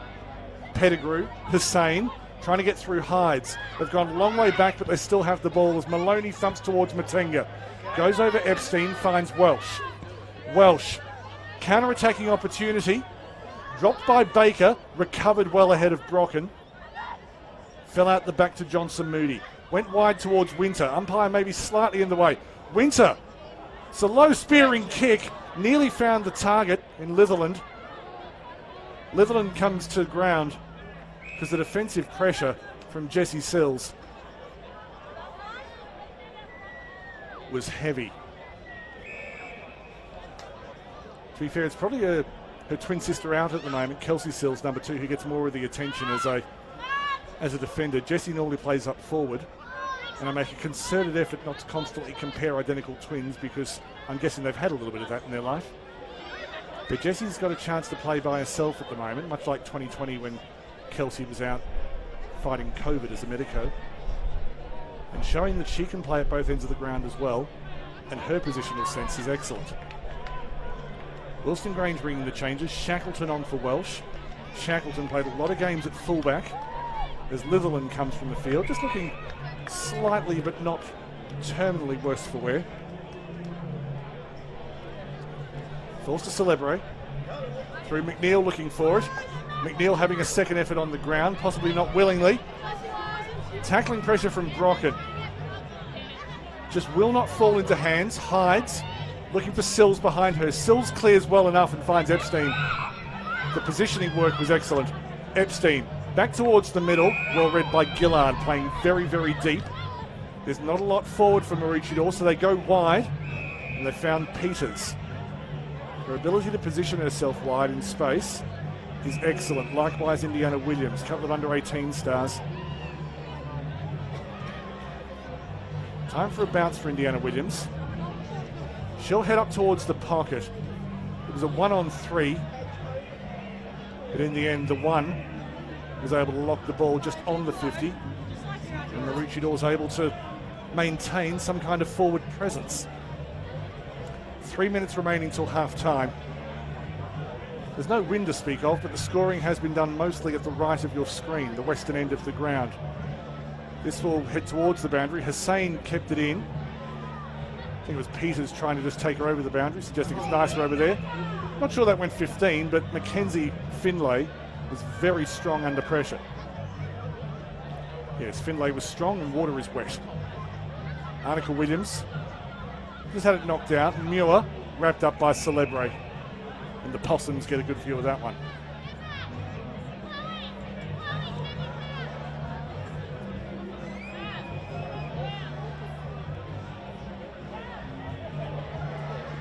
Pettigrew, Hussain, trying to get through Hides. They've gone a long way back, but they still have the ball as Maloney thumps towards Matenga. Goes over Epstein, finds Welsh. Welsh, counter-attacking opportunity. Dropped by Baker, recovered well ahead of Brocken. Fell out the back to Johnson Moody. Went wide towards Winter. Umpire maybe slightly in the way. Winter, it's a low spearing kick. Nearly found the target in Litherland. Litherland comes to ground because the defensive pressure from Jessie Sills was heavy. To be fair, it's probably her twin sister out at the moment, Kelsey Sills, number 2, who gets more of the attention as a defender. Jessie normally plays up forward, and I make a concerted effort not to constantly compare identical twins because I'm guessing they've had a little bit of that in their life. But Jessie's got a chance to play by herself at the moment, much like 2020 when Kelsey was out fighting COVID as a medico, and showing that she can play at both ends of the ground as well, and her positional sense is excellent. Wilston Grange bringing the changes. Shackleton on for Welsh. Shackleton played a lot of games at fullback as Litherland comes from the field, just looking slightly but not terminally worse for wear. Forced to Celebre. Through McNeil looking for it. McNeil having a second effort on the ground, possibly not willingly. Tackling pressure from Brocken. Just will not fall into hands. Hides. Looking for Sills behind her. Sills clears well enough and finds Epstein. The positioning work was excellent. Epstein back towards the middle. Well read by Gillard, playing very, very deep. There's not a lot forward for Maroochydore, so they go wide. And they found Peters. Her ability to position herself wide in space is excellent. Likewise, Indiana Williams, a couple of under-18 stars. Time for a bounce for Indiana Williams. She'll head up towards the pocket. It was a 1-on-3. But in the end, the 1 was able to lock the ball just on the 50. And Maroochydore able to maintain some kind of forward presence. 3 minutes remaining till half time. There's no wind to speak of, but the scoring has been done mostly at the right of your screen, the western end of the ground. This will head towards the boundary. Hussain kept it in. I think it was Peters trying to just take her over the boundary, suggesting it's nicer over there. Not sure that went 15, but Mackenzie Finlay was very strong under pressure. Yes, Finlay was strong and water is wet. Arnica Williams just had it knocked out. Muir wrapped up by Celebre. And the Possums get a good view of that one.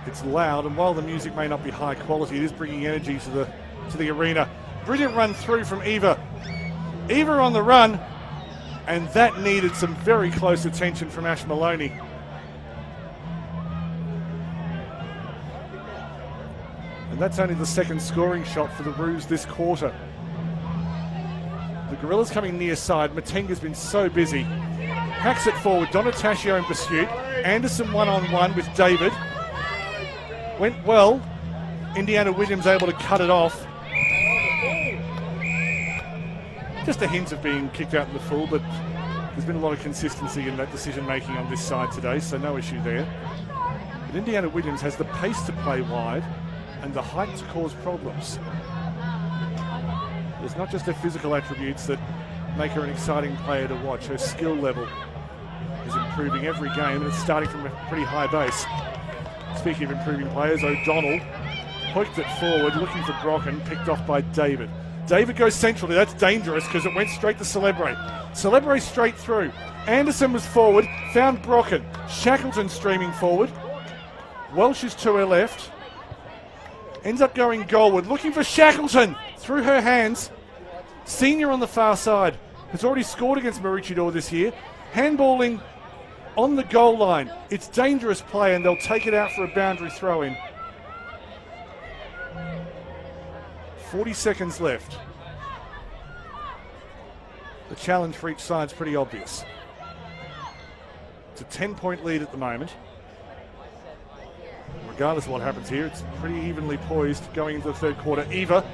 It's loud, and while the music may not be high quality, it is bringing energy to the arena. Brilliant run through from Eva. Eva on the run, and that needed some very close attention from Ash Maloney. And that's only the second scoring shot for the Roos this quarter. The Gorillas coming near side. Matenga's been so busy. Hacks it forward. Donataccio in pursuit. Anderson one-on-one with David. Went well. Indiana Williams able to cut it off. Just a hint of being kicked out in the full, but there's been a lot of consistency in that decision-making on this side today, so no issue there. But Indiana Williams has the pace to play wide and the height to cause problems. It's not just her physical attributes that make her an exciting player to watch. Her skill level is improving every game, and it's starting from a pretty high base. Speaking of improving players, O'Donnell hooked it forward, looking for Brocken, picked off by David. David goes centrally. That's dangerous because it went straight to Celebre. Celebre straight through. Anderson was forward, found Brocken. Shackleton streaming forward. Welsh is to her left. Ends up going goalward, looking for Shackleton through her hands. Senior on the far side has already scored against Maroochydore this year. Handballing on the goal line. It's dangerous play, and they'll take it out for a boundary throw-in. 40 seconds left. The challenge for each side's pretty obvious. It's a 10-point lead at the moment. Regardless of what happens here, it's pretty evenly poised going into the third quarter. Eva,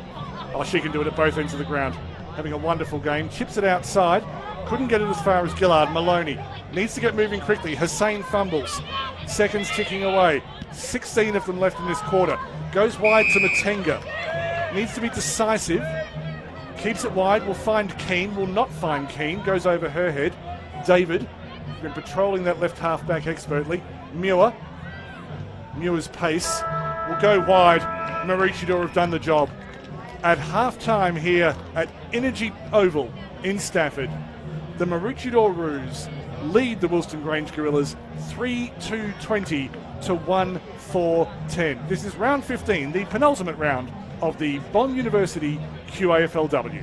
she can do it at both ends of the ground. Having a wonderful game. Chips it outside. Couldn't get it as far as Gillard. Maloney needs to get moving quickly. Hussein fumbles. Seconds ticking away. 16 of them left in this quarter. Goes wide to Matenga. Needs to be decisive. Keeps it wide. Will find Keane. Will not find Keane. Goes over her head. David been patrolling that left half-back expertly. Muir's pace will go wide. Maroochydore have done the job. At half-time here at Energy Oval in Stafford, the Maroochydore Roos lead the Wilston Grange Gorillas 3-2-20 to 1-4-10. This is round 15, the penultimate round of the Bond University QAFLW.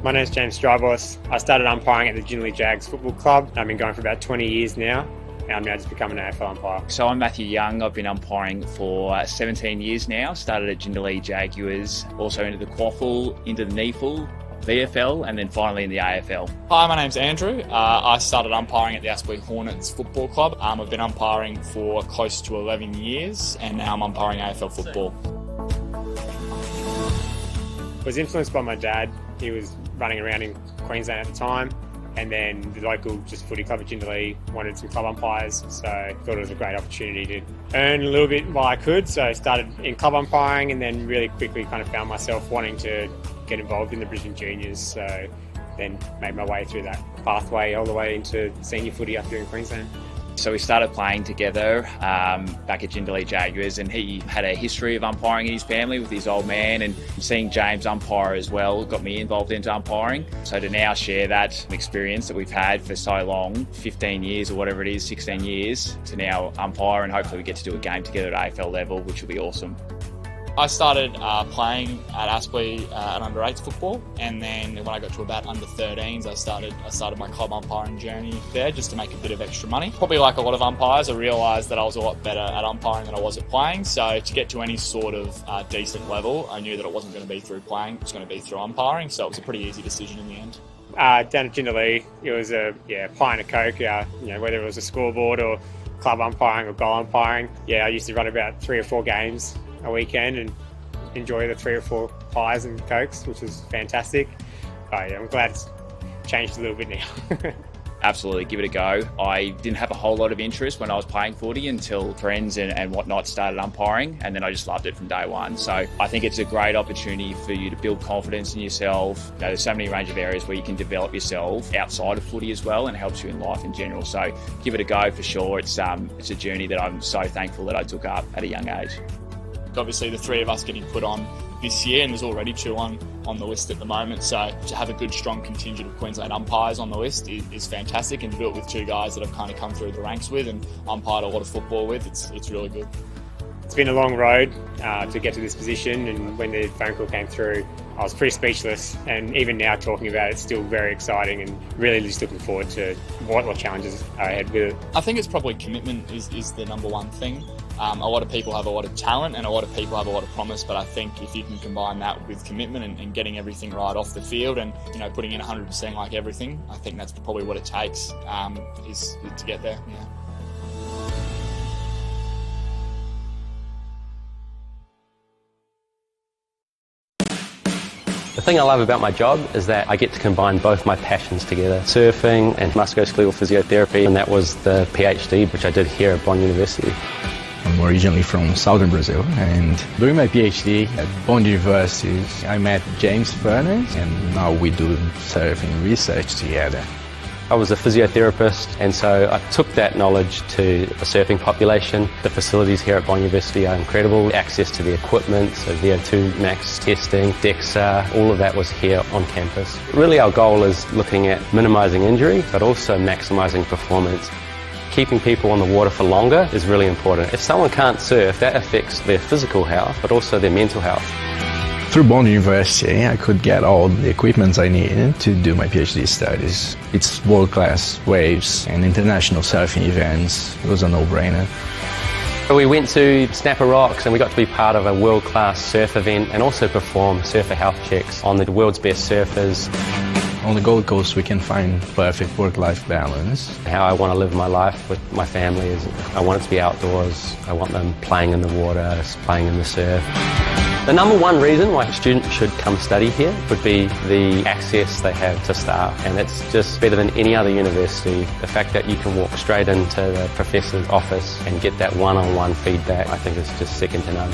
My name's James Strybos. I started umpiring at the Jindalee Jags Football Club. I've been going for about 20 years now, and I'm now just becoming an AFL umpire. So I'm Matthew Young. I've been umpiring for 17 years now. Started at Jindalee Jaguars, also into the QAFL, into the NEFL, VFL, and then finally in the AFL. Hi, my name's Andrew. I started umpiring at the Aspley Hornets Football Club. I've been umpiring for close to 11 years, and now I'm umpiring AFL football. I was influenced by my dad. He was running around in Queensland at the time, and then the local just footy club at Jindalee wanted some club umpires, so I thought it was a great opportunity to earn a little bit while I could. So I started in club umpiring, and then really quickly kind of found myself wanting to get involved in the Brisbane Juniors, so then made my way through that pathway all the way into senior footy up here in Queensland. So we started playing together back at Jindalee Jaguars, and he had a history of umpiring in his family with his old man, and seeing James umpire as well got me involved into umpiring. So to now share that experience that we've had for so long, 15 years or whatever it is, 16 years, to now umpire, and hopefully we get to do a game together at AFL level, which will be awesome. I started playing at Aspley at under-8s football, and then when I got to about under-13s, I started my club umpiring journey there just to make a bit of extra money. Probably like a lot of umpires, I realised that I was a lot better at umpiring than I was at playing, so to get to any sort of decent level, I knew that it wasn't going to be through playing, it was going to be through umpiring, so it was a pretty easy decision in the end. Down at Jindalee, it was a pie and a Coke, whether it was a scoreboard or club umpiring or goal umpiring. I used to run about 3 or 4 games a weekend and enjoy the 3 or 4 pies and Cokes, which was fantastic. I'm glad it's changed a little bit now. Absolutely, give it a go. I didn't have a whole lot of interest when I was playing footy until friends and whatnot started umpiring, and then I just loved it from day one. So I think it's a great opportunity for you to build confidence in yourself. There's so many range of areas where you can develop yourself outside of footy as well, and helps you in life in general. So give it a go for sure. It's a journey that I'm so thankful that I took up at a young age. Obviously the 3 of us getting put on this year, and there's already 2 on the list at the moment, so to have a good strong contingent of Queensland umpires on the list is fantastic, and to do it with 2 guys that I've kind of come through the ranks with and umpired a lot of football with, it's really good. It's been a long road to get to this position, and when the phone call came through, I I was pretty speechless, and even now talking about it, it's still very exciting and really just looking forward to what challenges are ahead with it. I think it's probably commitment is the number one thing. A lot of people have a lot of talent and a lot of people have a lot of promise, but I think if you can combine that with commitment and getting everything right off the field and, you know, putting in 100% like everything, I think that's probably what it takes is to get there. Yeah. The thing I love about my job is that I get to combine both my passions together, surfing and musculoskeletal physiotherapy, and that was the PhD which I did here at Bond University. I'm originally from southern Brazil, and during my PhD at Bond University, I met James Furness, and now we do surfing research together. I was a physiotherapist, and so I took that knowledge to the surfing population. The facilities here at Bond University are incredible. Access to the equipment, so VO2 max testing, DEXA, all of that was here on campus. Really our goal is looking at minimising injury, but also maximising performance. Keeping people on the water for longer is really important. If someone can't surf, that affects their physical health, but also their mental health. Through Bond University, I could get all the equipment I needed to do my PhD studies. It's world-class waves and international surfing events. It was a no-brainer. We went to Snapper Rocks and we got to be part of a world-class surf event and also perform surfer health checks on the world's best surfers. On the Gold Coast, we can find perfect work-life balance. How I want to live my life with my family is I want it to be outdoors. I want them playing in the water, playing in the surf. The number one reason why a student should come study here would be the access they have to staff, and it's just better than any other university. The fact that you can walk straight into the professor's office and get that one-on-one feedback, I think is just second to none.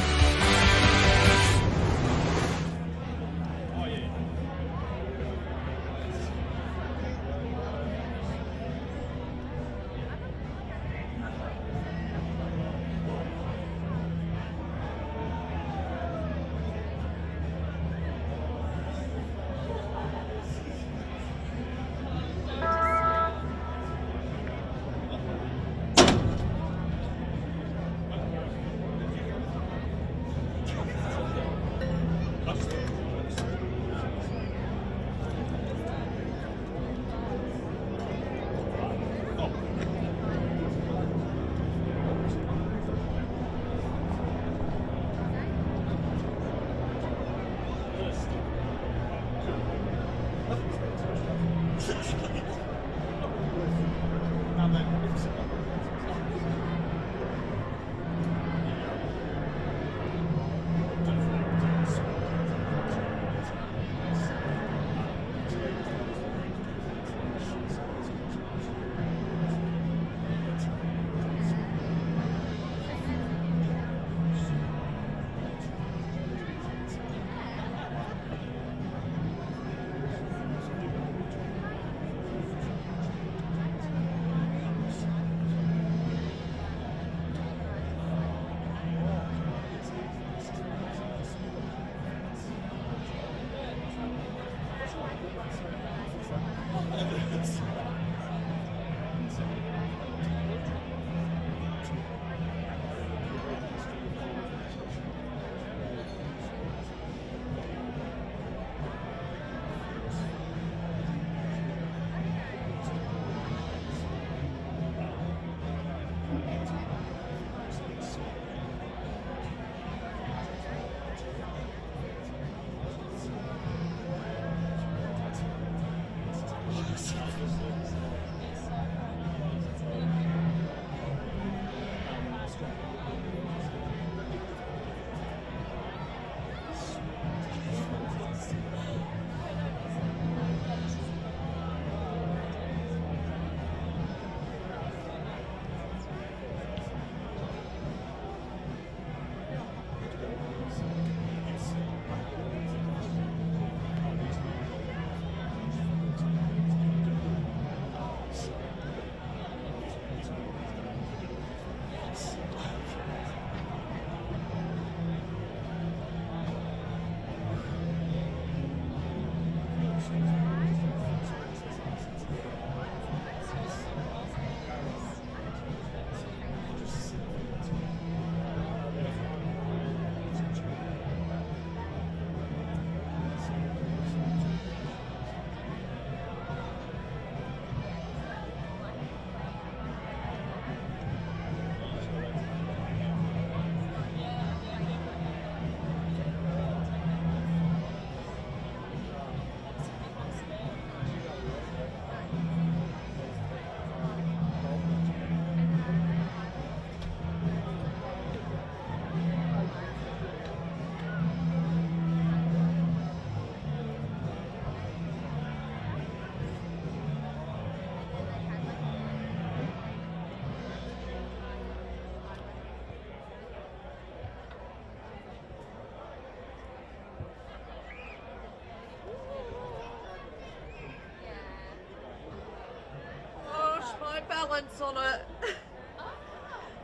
balance on it.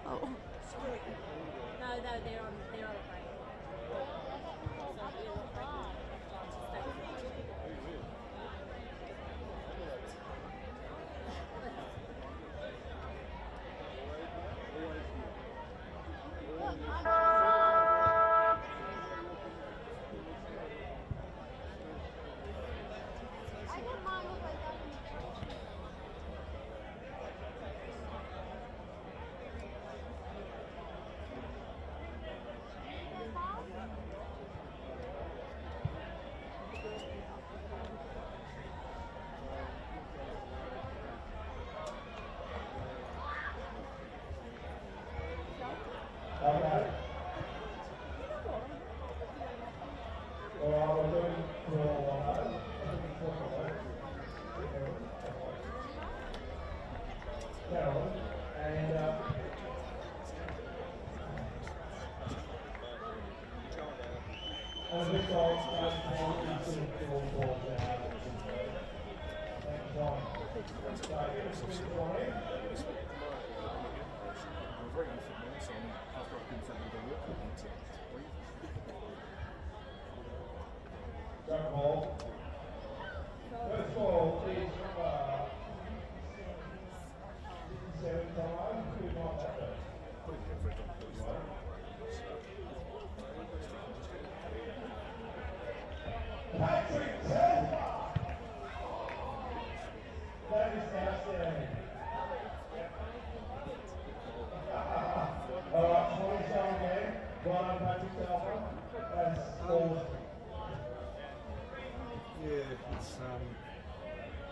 Oh. No, they're on a break.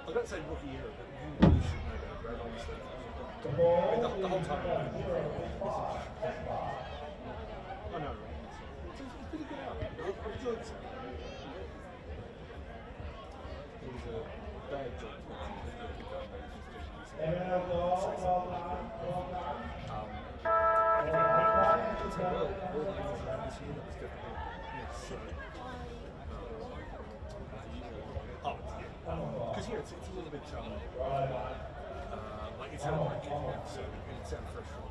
I don't say rookie era, but you really should know that, Brad, honestly. I mean, the whole time. I know, right? It's pretty good out. I enjoyed it. It was a bad job. Because here it's a little bit like it's out of my kitchen, so it's out fresh from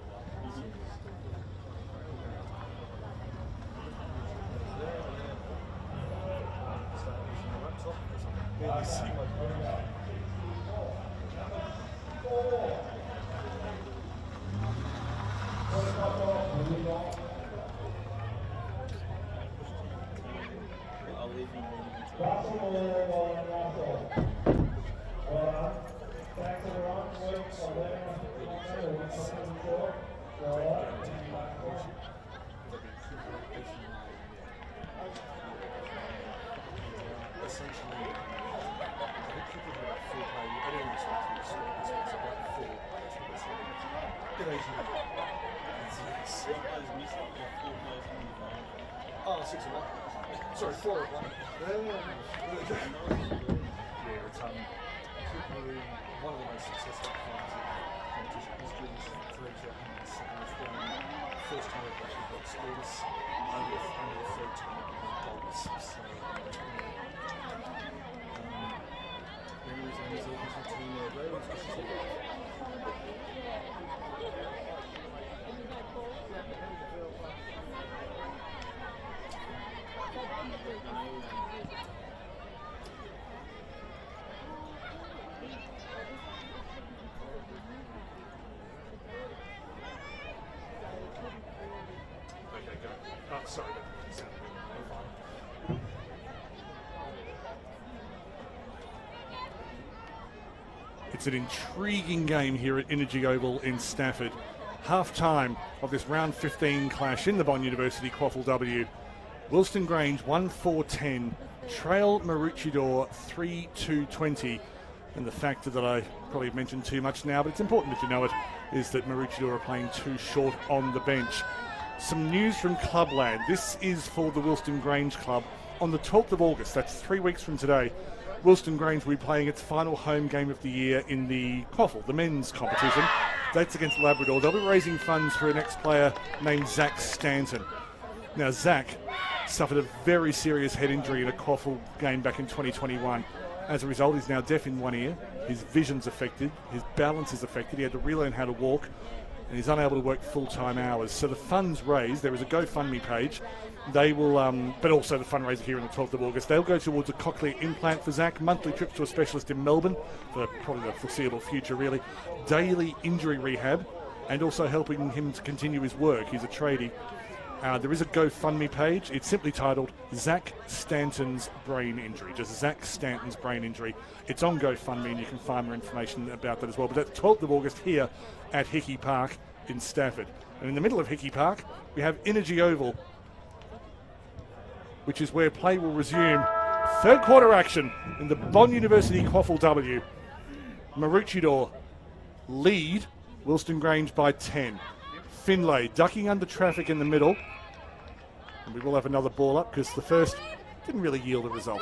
Oh, 6 of 1. Sorry, 4 of 1. Yeah, it's probably one of the most successful times in competition history. First time I've actually got scores, only the third time I've got goals. So, memories and his original team are very much okay, go. Oh, sorry. It's an intriguing game here at Energy Oval in Stafford. Half-time of this round 15 clash in the Bond University QAFLW. Wilston Grange 1-4-10, trail Maroochydore 3-2-20. And the factor that I probably have mentioned too much now, but it's important that you know it, is that Maroochydore are playing too short on the bench. Some news from Clubland. This is for the Wilston Grange Club. On the 12th of August, that's 3 weeks from today, Wilston Grange will be playing its final home game of the year in the QAFL, the men's competition. That's against Labrador. They'll be raising funds for an ex-player named Zach Stanton. Now, Zach suffered a very serious head injury in a QAFL game back in 2021. As a result, he's now deaf in one ear. His vision's affected, his balance is affected. He had to relearn how to walk, and he's unable to work full-time hours. So the funds raised, there is a GoFundMe page. They will, but also the fundraiser here on the 12th of August. They'll go towards a cochlear implant for Zach, monthly trips to a specialist in Melbourne for probably the foreseeable future, really. Daily injury rehab, and also helping him to continue his work. He's a tradie. There is a GoFundMe page. It's simply titled Zach Stanton's Brain Injury. Just Zach Stanton's Brain Injury. It's on GoFundMe, and you can find more information about that as well. But that's 12th of August here at Hickey Park in Stafford. And in the middle of Hickey Park, we have Energy Oval, which is where play will resume. Third quarter action in the Bond University QAFLW. Maroochydore lead Wilston Grange by 10. Finlay ducking under traffic in the middle. And we will have another ball up because the first didn't really yield a result.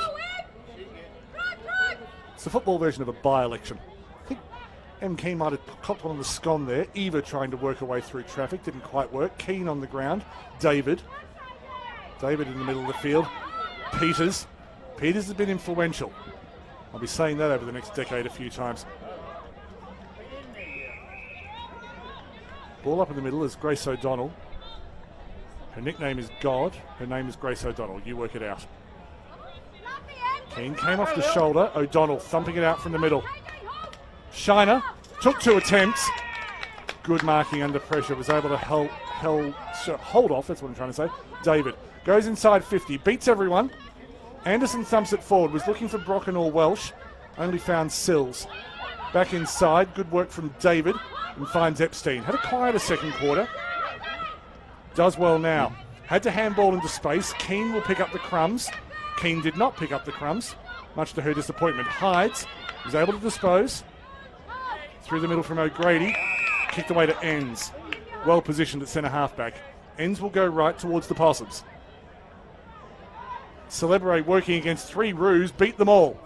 It's the football version of a by-election. I think M. Keane might have copped one on the scone there. Eva trying to work her way through traffic. Didn't quite work. Keane on the ground. David in the middle of the field. Peters has been influential. I'll be saying that over the next decade a few times. Ball up in the middle is Grace O'Donnell. Her nickname is God. Her name is Grace O'Donnell. You work it out. Keane came off the shoulder. O'Donnell thumping it out from the middle. Shiner took 2 attempts. Good marking under pressure. Was able to hold off. That's what I'm trying to say. David goes inside 50. Beats everyone. Anderson thumps it forward. Was looking for Brocken or Welsh. Only found Sills. Back inside. Good work from David. And finds Epstein. Had a quieter second quarter. Does well now. Had to handball into space. Keane will pick up the crumbs. Keane did not pick up the crumbs, much to her disappointment. Hydes was able to dispose. Through the middle from O'Grady. Kicked away to Enns. Well positioned at centre halfback. Enns will go right towards the Possums. Celebre working against 3 Roos. Beat them all.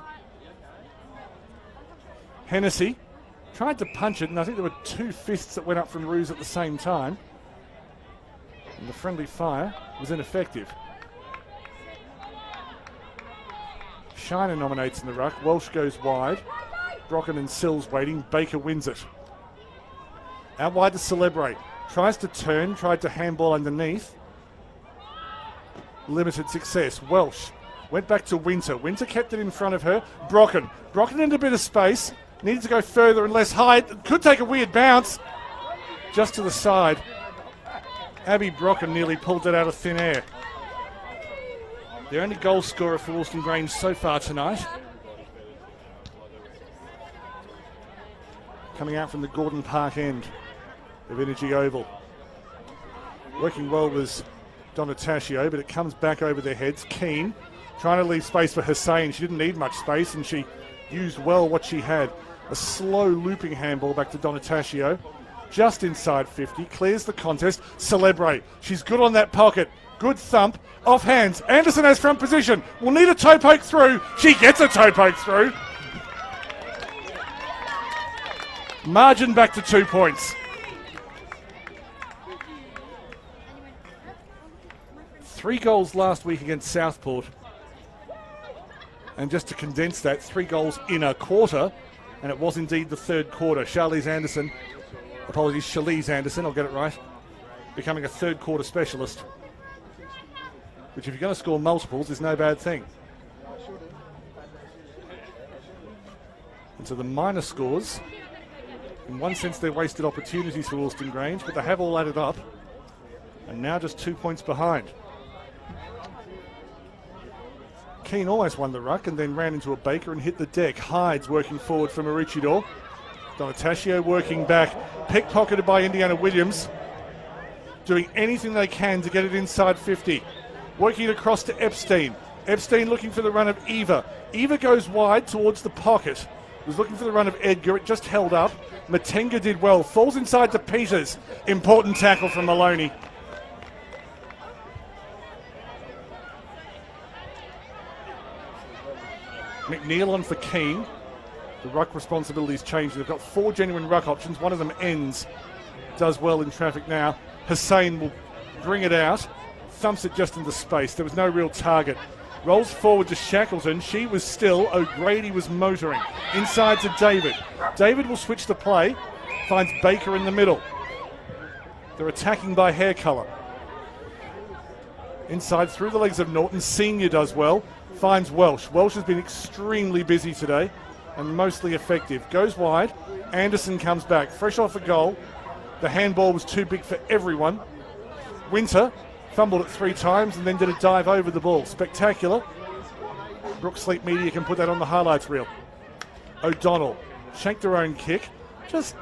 Hennessy tried to punch it, and I think there were 2 fists that went up from Roos at the same time. And the friendly fire was ineffective. Shiner nominates in the ruck. Welsh goes wide. Brocken and Sills waiting. Baker wins it. Out wide to Celebre. Tries to turn. Tried to handball underneath. Limited success. Welsh went back to Winter. Winter kept it in front of her. Brocken into a bit of space. Needed to go further and less high. Could take a weird bounce. Just to the side. Abby Brocken nearly pulled it out of thin air. The only goal scorer for Wilston Grange so far tonight. Coming out from the Gordon Park end of Energy Oval. Working well was Donataccio, but it comes back over their heads. Keane trying to leave space for Hussein. She didn't need much space, and she used well what she had. A slow looping handball back to Donataccio. Just inside 50. Clears the contest. Celebre. She's good on that pocket. Good thump. Off hands. Anderson has front position. Will need a toe poke through. She gets a toe poke through. Margin back to 2 points. 3 goals last week against Southport. And just to condense that, 3 goals in a quarter. And it was indeed the third quarter. Charlize Anderson, I'll get it right, becoming a third quarter specialist. Which, if you're going to score multiples, is no bad thing. And so the minor scores, in one sense, they're wasted opportunities for Wilston Grange, but they have all added up. And now just 2 points behind. Keane almost won the ruck and then ran into a Baker and hit the deck. Hydes working forward for Maroochydore. Donataccio working back. Pickpocketed by Indiana Williams. Doing anything they can to get it inside 50. Working it across to Epstein. Epstein looking for the run of Eva. Eva goes wide towards the pocket. Was looking for the run of Edgar. It just held up. Matenga did well. Falls inside to Peters. Important tackle from Maloney. McNeil on for Keane. The ruck responsibilities changed. They've got 4 genuine ruck options. One of them ends. Does well in traffic now. Hussein will bring it out. Thumps it just into space. There was no real target. Rolls forward to Shackleton. She was still. O'Grady was motoring. Inside to David. David will switch the play. Finds Baker in the middle. They're attacking by hair colour. Inside through the legs of Norton. Senior does well. Finds Welsh. Welsh has been extremely busy today and mostly effective. Goes wide. Anderson comes back. Fresh off a goal. The handball was too big for everyone. Winter fumbled it 3 times and then did a dive over the ball. Spectacular. Brook Sleep Media can put that on the highlights reel. O'Donnell shanked her own kick. Just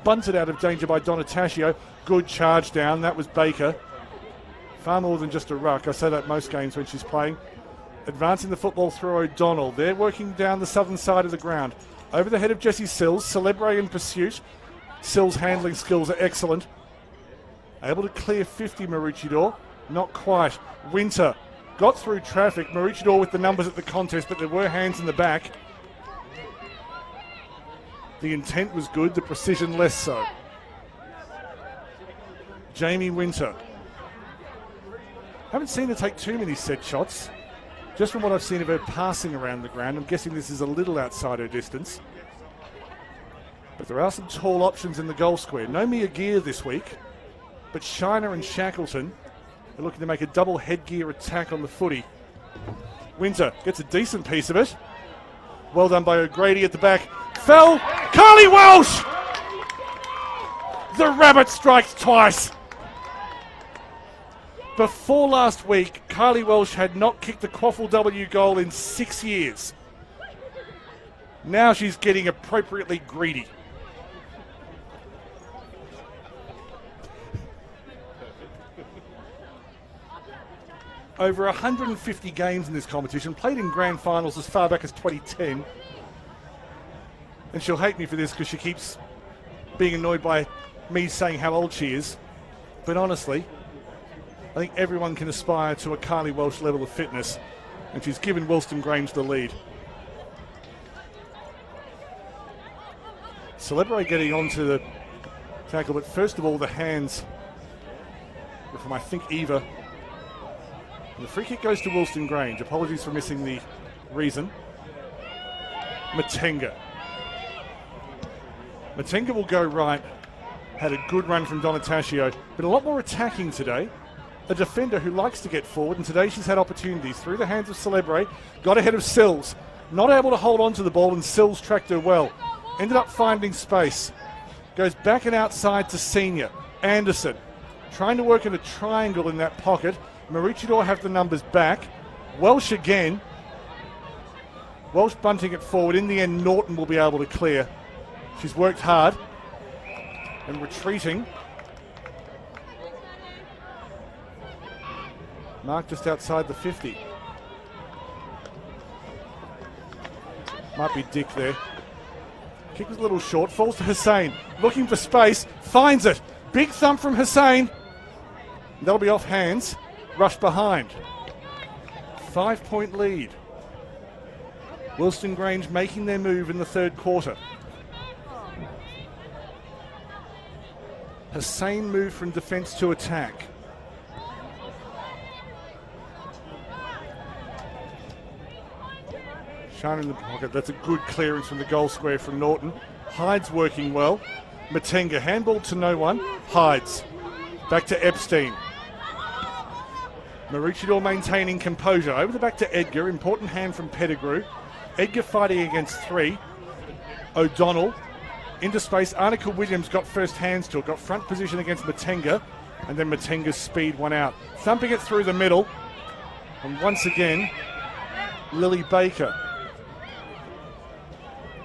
bunted out of danger by Donataccio. Good charge down. That was Baker. Far more than just a ruck. I say that most games when she's playing. Advancing the football through O'Donnell. They're working down the southern side of the ground. Over the head of Jessie Sills. Celebre in pursuit. Sills' handling skills are excellent. Able to clear 50, Maroochydore. Not quite. Winter got through traffic. Maroochydore with the numbers at the contest, but there were hands in the back. The intent was good, the precision less so. Jamie Winter. Haven't seen her take too many set shots. Just from what I've seen of her passing around the ground, I'm guessing this is a little outside her distance. But there are some tall options in the goal square. No Mia Gear this week, but Shiner and Shackleton are looking to make a double headgear attack on the footy. Winter gets a decent piece of it. Well done by O'Grady at the back. Fell. Carly Welsh! The rabbit strikes twice. Before last week, Carly Welsh had not kicked the QAFLW goal in 6 years. Now she's getting appropriately greedy. Over 150 games in this competition, played in grand finals as far back as 2010. And she'll hate me for this because she keeps being annoyed by me saying how old she is. But honestly, I think everyone can aspire to a Carly Welsh level of fitness, and she's given Wilston Grange the lead. Celebre getting onto the tackle, but first of all, the hands were from, I think, Eva. And the free kick goes to Wilston Grange. Apologies for missing the reason. Matenga. Matenga will go right. Had a good run from Donataccio, but a lot more attacking today. A defender who likes to get forward, and today she's had opportunities through the hands of Celebre. Got ahead of Sills. Not able to hold on to the ball, and Sills tracked her well. Ended up finding space. Goes back and outside to Senior. Anderson trying to work in a triangle in that pocket. Maroochydore have the numbers back. Welsh again. Welsh bunting it forward. In the end, Norton will be able to clear. She's worked hard. And retreating. Mark just outside the 50. Might be Dick there. Kick was a little short. Falls to Hussein. Looking for space. Finds it. Big thump from Hussein. That'll be off hands. Rush behind. 5-point lead. Wilston Grange making their move in the third quarter. Hussein moved from defence to attack. Shiner in the pocket. That's a good clearance from the goal square from Norton. Hyde's working well. Matenga handball to no one. Hyde's back to Epstein. Maroochydore maintaining composure. Over the back to Edgar. Important hand from Pettigrew. Edgar fighting against 3. O'Donnell into space. Arnica Williams got first hands to it. Got front position against Matenga. And then Matenga's speed won out. Thumping it through the middle. And once again, Lily Baker.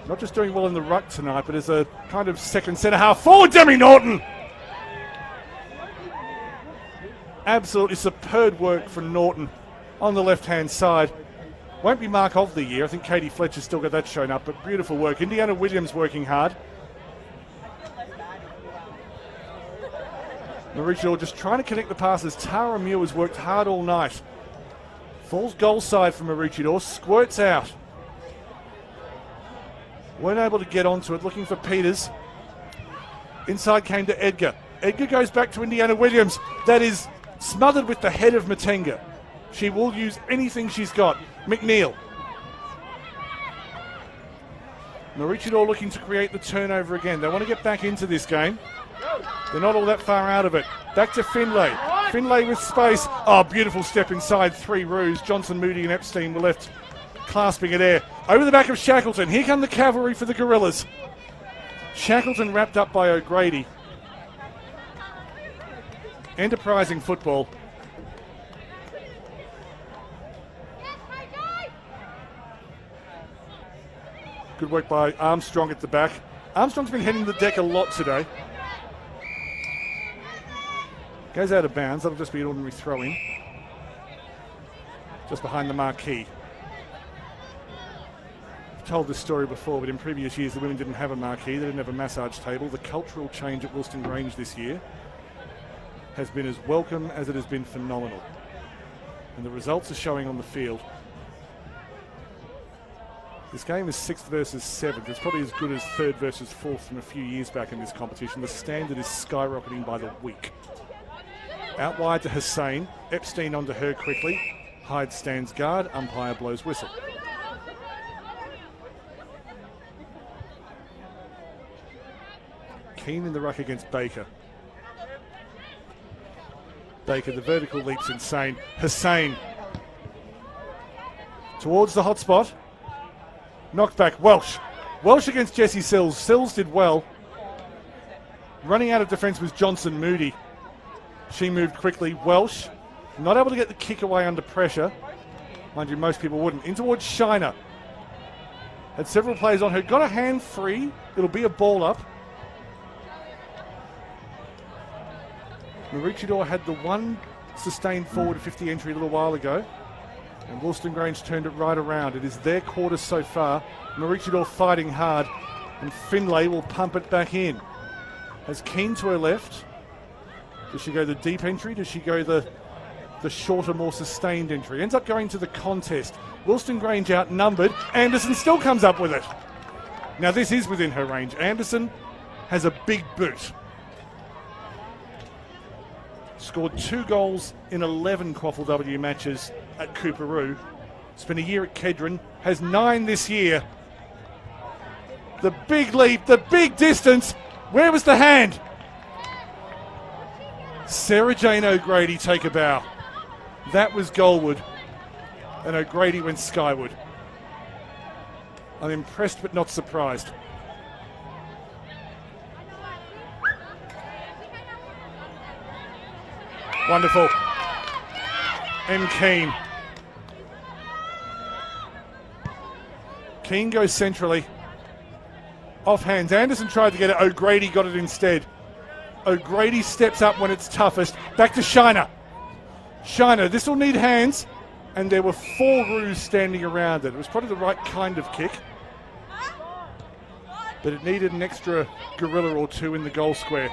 Not just doing well in the ruck tonight, but as a kind of second centre half forward, Demi Norton. Absolutely superb work from Norton on the left-hand side. Won't be mark of the year. I think Katie Fletcher's still got that shown up, but beautiful work. Indiana Williams working hard. Maroochydore just trying to connect the passes. Tara Muir has worked hard all night. Falls goal side from Maroochydore. Squirts out. Weren't able to get onto it. Looking for Peters. Inside came to Edgar. Edgar goes back to Indiana Williams. That is smothered with the head of Matenga. She will use anything she's got. McNeil. Maroochydore looking to create the turnover again. They want to get back into this game. They're not all that far out of it. Back to Finlay. Finlay with space. Oh, beautiful step inside 3 roos. Johnson, Moody and Epstein were left clasping it air. Over the back of Shackleton. Here come the cavalry for the Gorillas. Shackleton wrapped up by O'Grady. Enterprising football. Good work by Armstrong at the back. Armstrong's been hitting the deck a lot today. Goes out of bounds. That'll just be an ordinary throw-in. Just behind the marquee. I've told this story before, but in previous years the women didn't have a marquee. They didn't have a massage table. The cultural change at Wilston Grange this year has been as welcome as it has been phenomenal. And the results are showing on the field. This game is 6th versus 7th. It's probably as good as 3rd versus 4th from a few years back in this competition. The standard is skyrocketing by the week. Out wide to Hussain. Epstein onto her quickly. Hyde stands guard. Umpire blows whistle. Keane in the ruck against Baker. Baker, the vertical leap's insane. Hussain towards the hot spot. Knocked back, Welsh. Welsh against Jesse Sills. Sills did well. Running out of defence was Johnson Moody. She moved quickly. Welsh, not able to get the kick away under pressure. Mind you, most people wouldn't. In towards Shiner. Had several players on her. Got a hand free. It'll be a ball up. Maroochydore had the one sustained forward 50 entry a little while ago. And Wilston Grange turned it right around. It is their quarter so far. Maroochydore fighting hard. And Finlay will pump it back in. Has Keane to her left. Does she go the deep entry? Does she go the shorter, more sustained entry? Ends up going to the contest. Wilston Grange outnumbered. Anderson still comes up with it. Now this is within her range. Anderson has a big boot. Scored 2 goals in 11 QAFLW matches at Coorparoo. Spent a year at Kedron. Has 9 this year. The big leap, the big distance. Where was the hand? Sarah Jane O'Grady take a bow. That was goalward. And O'Grady went skyward. I'm impressed but not surprised. Wonderful. And Keane. Keane goes centrally. Off hands. Anderson tried to get it. O'Grady got it instead. O'Grady steps up when it's toughest. Back to Shiner. Shiner, this will need hands. And there were 4 roos standing around it. It was probably the right kind of kick. But it needed an extra gorilla or 2 in the goal square.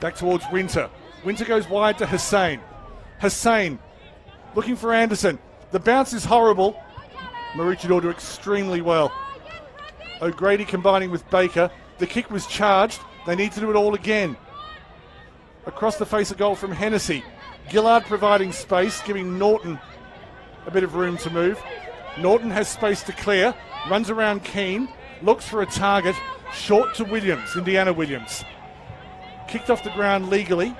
Back towards Winter. Winter goes wide to Hussain. Hussain looking for Anderson. The bounce is horrible. Maroochydore do extremely well. O'Grady combining with Baker. The kick was charged. They need to do it all again. Across the face, a goal from Hennessy. Gillard providing space, giving Norton a bit of room to move. Norton has space to clear. Runs around Keane. Looks for a target. Short to Williams, Indiana Williams. Kicked off the ground legally.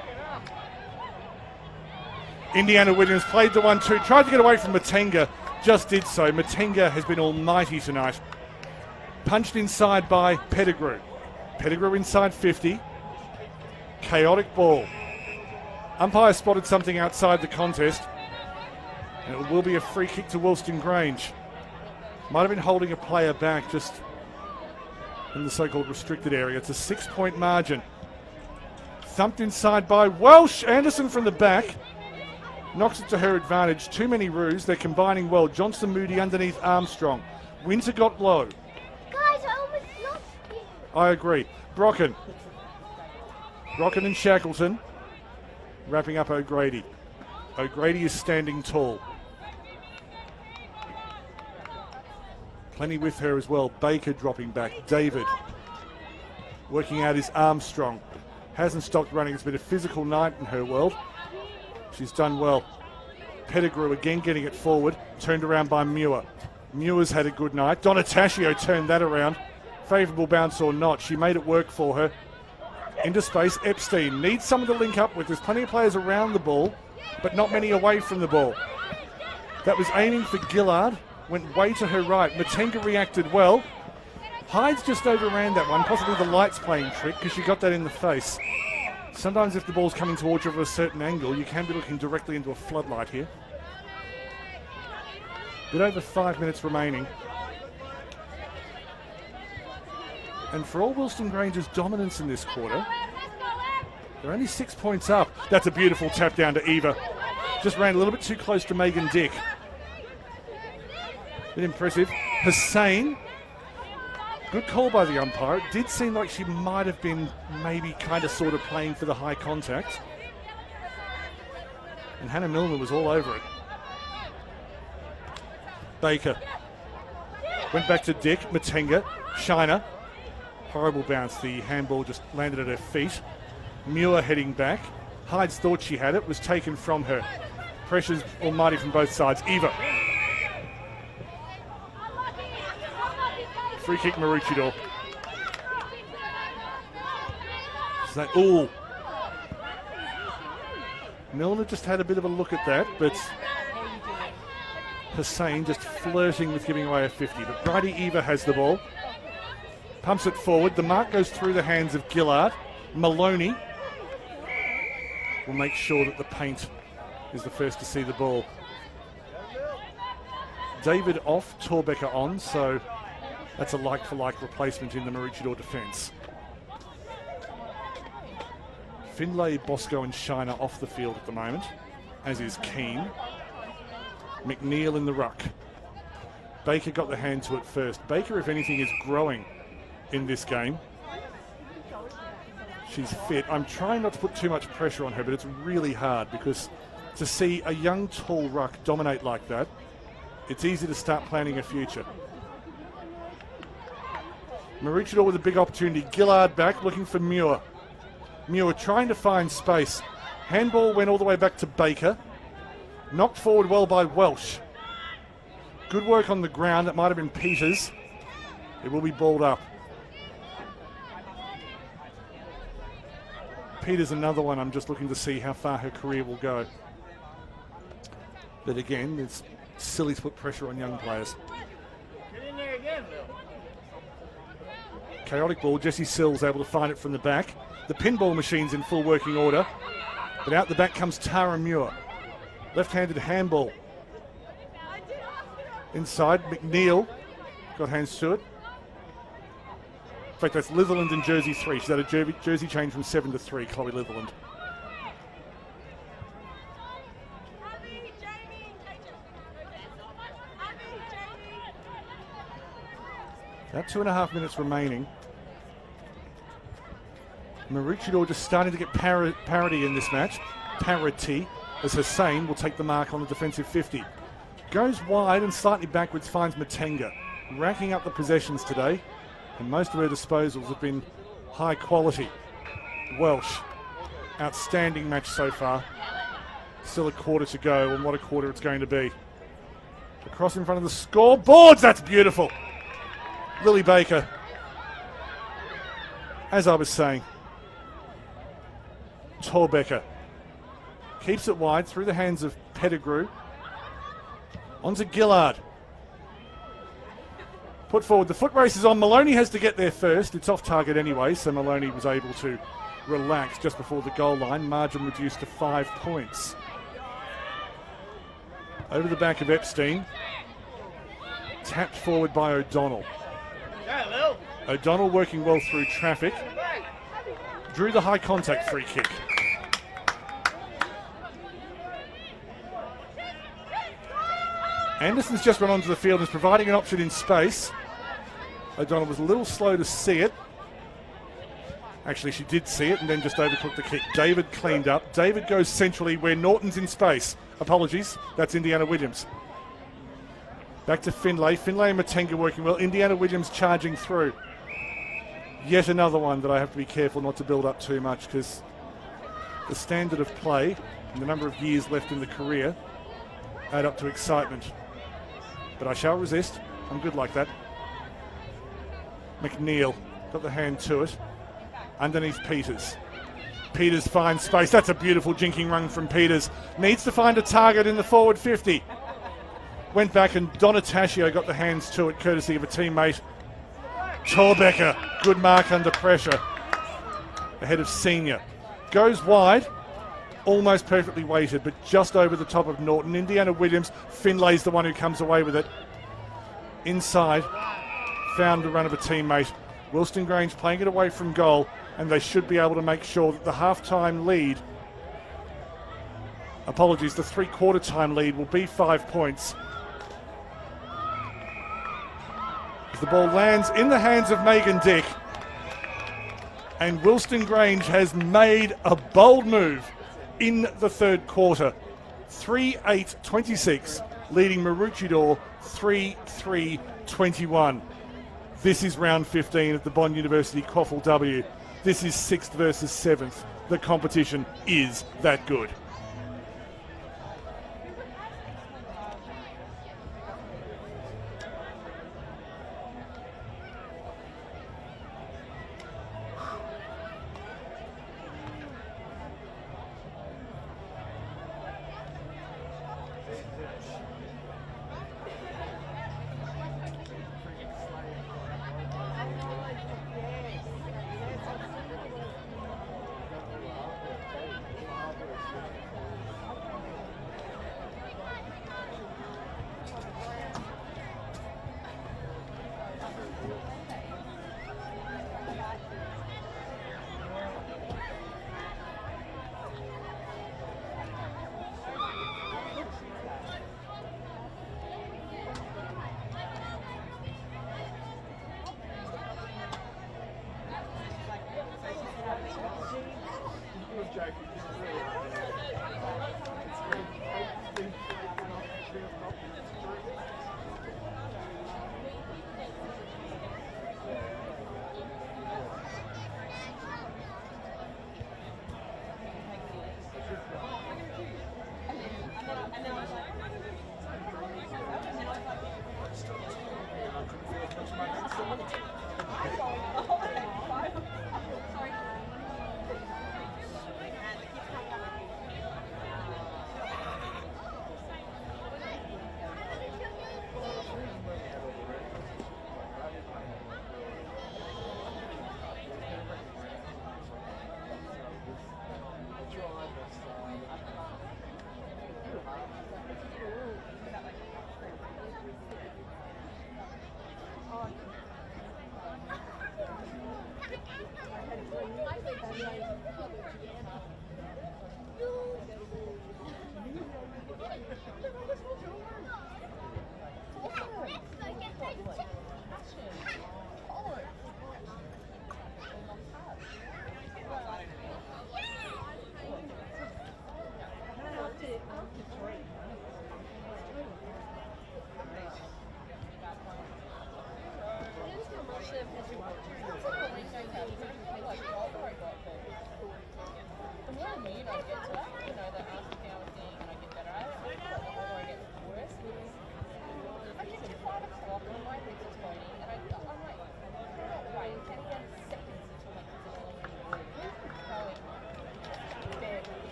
Indiana Williams played the 1-2. Tried to get away from Matenga. Just did so. Matenga has been almighty tonight. Punched inside by Pettigrew. Pettigrew inside 50. Chaotic ball. Umpire spotted something outside the contest. And it will be a free kick to Wilston Grange. Might have been holding a player back just in the so-called restricted area. It's a 6-point margin. Thumped inside by Welsh. Anderson from the back. Knocks it to her advantage. Too many roos. They're combining well. Johnson Moody underneath Armstrong. Winter got low. Guys, I almost lost you. I agree. Brocken. Brocken and Shackleton. Wrapping up O'Grady. O'Grady is standing tall. Plenty with her as well. Baker dropping back. David. Working out his Armstrong. Hasn't stopped running. It's been a physical night in her world. She's done well. Pettigrew again getting it forward. Turned around by Muir. Muir's had a good night. Donataccio turned that around. Favourable bounce or not, she made it work for her. Into space, Epstein needs someone to link up with. There's plenty of players around the ball, but not many away from the ball. That was aiming for Gillard. Went way to her right. Matenga reacted well. Hyde's just overran that one. Possibly the light's playing trick because she got that in the face. Sometimes if the ball's coming towards you at a certain angle, you can be looking directly into a floodlight here. Bit over 5 minutes remaining. And for all Wilston Grange's dominance in this quarter, they're only 6 points up. That's a beautiful tap down to Eva. Just ran a little bit too close to Megan Dick. Bit impressive. Hussein. Good call by the umpire. It did seem like she might have been maybe kind of sort of playing for the high contact. And Hannah Milner was all over it. Baker. Went back to Dick. Matenga. Shiner. Horrible bounce. The handball just landed at her feet. Muir heading back. Hydes thought she had it. Was taken from her. Pressure's almighty from both sides. Eva. Free kick Maroochydore. Ooh. Milner just had a bit of a look at that, but Hussein just flirting with giving away a 50. But Bridie Eva has the ball. Pumps it forward. The mark goes through the hands of Gillard. Maloney will make sure that the paint is the first to see the ball. David off, Torbecker on, so that's a like-for-like replacement in the Maroochydore defence. Finlay, Bosco and Shiner off the field at the moment, as is Keane. McNeil in the ruck. Baker got the hand to it first. Baker, if anything, is growing in this game. She's fit. I'm trying not to put too much pressure on her, but it's really hard because to see a young, tall ruck dominate like that, it's easy to start planning a future. Maroochydore with a big opportunity. Gillard back, looking for Muir. Muir trying to find space. Handball went all the way back to Baker. Knocked forward well by Welsh. Good work on the ground. That might have been Peters. It will be balled up. Peters another one. I'm just looking to see how far her career will go. But again, it's silly to put pressure on young players. Get in there again, Bill. Chaotic ball. Jessie Sills able to find it from the back. The pinball machine's in full working order. But out the back comes Tara Muir. Left-handed handball. Inside, McNeil got hands to it. In fact, that's Litherland in jersey 3. She's had a jersey change from 7 to 3, Chloe Litherland. About 2.5 minutes remaining. Maroochydore just starting to get parity in this match. Parity, as Hussein will take the mark on the defensive 50. Goes wide and slightly backwards, finds Matenga. Racking up the possessions today, and most of her disposals have been high quality. Welsh, outstanding match so far. Still a quarter to go, and what a quarter it's going to be. Across in front of the scoreboards, that's beautiful. Lily Baker, as I was saying. Torbecker keeps it wide through the hands of Pettigrew. On to Gillard. Put forward. The foot race is on. Maloney has to get there first. It's off target anyway, so Maloney was able to relax just before the goal line. Margin reduced to 5 points. Over the back of Epstein. Tapped forward by O'Donnell. O'Donnell working well through traffic. Drew the high contact free kick. Anderson's just run onto the field and is providing an option in space. O'Donnell was a little slow to see it. Actually, she did see it and then just overcooked the kick. David cleaned up. David goes centrally where Norton's in space. Apologies, that's Indiana Williams. Back to Finlay. Finlay and Matenga working well. Indiana Williams charging through. Yet another one that I have to be careful not to build up too much, because the standard of play and the number of years left in the career add up to excitement. But I shall resist. I'm good like that. McNeil got the hand to it. Underneath Peters. Peters finds space. That's a beautiful jinking run from Peters. Needs to find a target in the forward 50. Went back and Donataccio got the hands to it, courtesy of a teammate. Torbecker, good mark under pressure. Ahead of Senior. Goes wide. Almost perfectly weighted, but just over the top of Norton. Indiana Williams, Finlay's the one who comes away with it. Inside, found the run of a teammate. Wilston Grange playing it away from goal, and they should be able to make sure that the half-time lead, the three-quarter time lead will be 5 points. As the ball lands in the hands of Megan Dick, and Wilston Grange has made a bold move in the third quarter. 3-8-26, leading Maroochydore 3-3-21. This is round 15 at the Bond University QAFLW. This is 6th versus 7th. The competition is that good.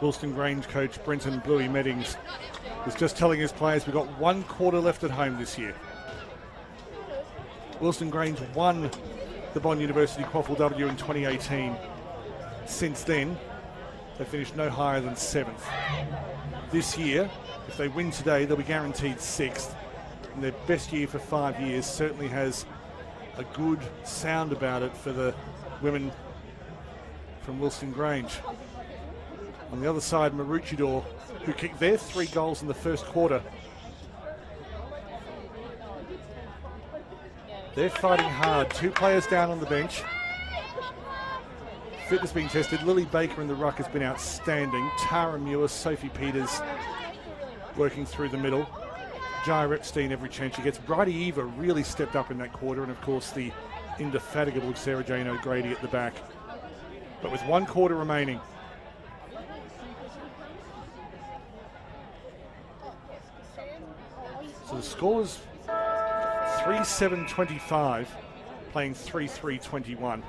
Wilston Grange coach Brenton Bluey Meddings was just telling his players we've got 1 quarter left at home this year. Wilston Grange won the Bond University QAFLW in 2018. Since then, they finished no higher than 7th. This year, if they win today, they'll be guaranteed 6th. And their best year for 5 years certainly has a good sound about it for the women from Wilston Grange. On the other side, Maroochydore, who kicked their 3 goals in the first quarter. They're fighting hard. 2 players down on the bench. Fitness being tested. Lily Baker in the ruck has been outstanding. Tara Muir, Sophie Peters working through the middle. Jaya Epstein every chance she gets. Bridie Eva really stepped up in that quarter, and of course the indefatigable Sarah Jane O'Grady at the back. But with 1 quarter remaining, so the score is 3-7-25, playing 3-3-21. I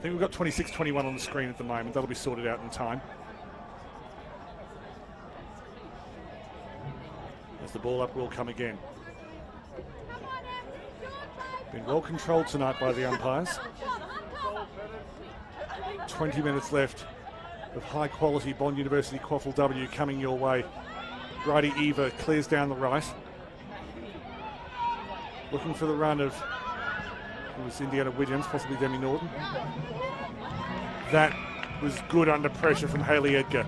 think we've got 26-21 on the screen at the moment. That'll be sorted out in time. As the ball up will come again. Been well controlled tonight by the umpires. 20 minutes left of high quality Bond University QAFLW coming your way. Bridie Eva clears down the right. Looking for the run of, it was Indiana Williams, possibly Demi Norton. That was good under pressure from Hayley Edgar.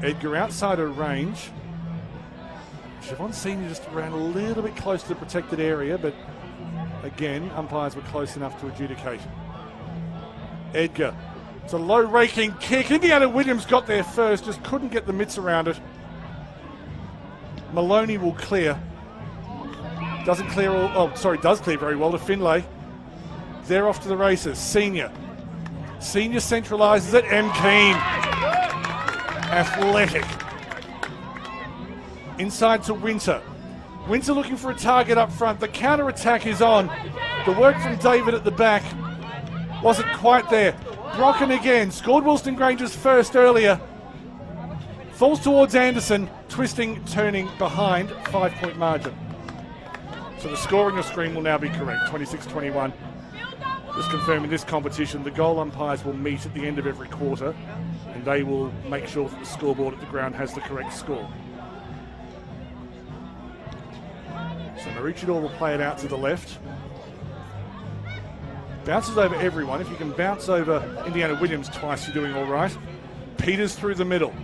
Edgar outside her range. Siobhan Senior just ran a little bit close to the protected area, but again, umpires were close enough to adjudicate. Edgar. It's a low raking kick. Indiana Williams got there first, just couldn't get the mitts around it. Maloney will clear. Doesn't clear all, does clear very well to Finlay. They're off to the races. Senior. Senior centralises it. M. Keane. Athletic. Inside to Winter. Winter looking for a target up front. The counter-attack is on. The work from David at the back wasn't quite there. Brocken again. Scored Wilston Grange's first earlier. Falls towards Anderson. Twisting, turning behind. 5-point margin. So the score on your screen will now be correct. 26-21. Just confirming this competition, the goal umpires will meet at the end of every quarter, and they will make sure that the scoreboard at the ground has the correct score. So Maroochydore will play it out to the left. Bounces over everyone. If you can bounce over Indiana Williams twice, you're doing all right. Peters through the middle.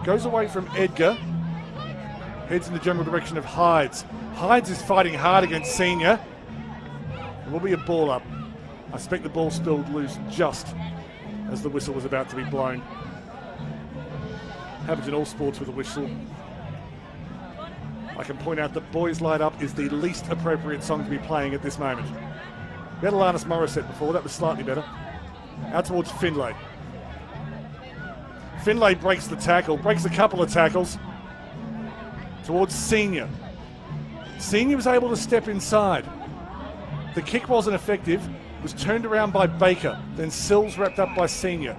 Goes away from Edgar. Heads in the general direction of Hydes. Hydes is fighting hard against Senior. There will be a ball up. I suspect the ball spilled loose just as the whistle was about to be blown. Happens in all sports with a whistle. I can point out that Boys Light Up is the least appropriate song to be playing at this moment. We had Alanis Morissette before, that was slightly better. Out towards Finlay. Finlay breaks the tackle, breaks a couple of tackles. Towards Senior. Senior was able to step inside. The kick wasn't effective. It was turned around by Baker. Then Sills wrapped up by Senior.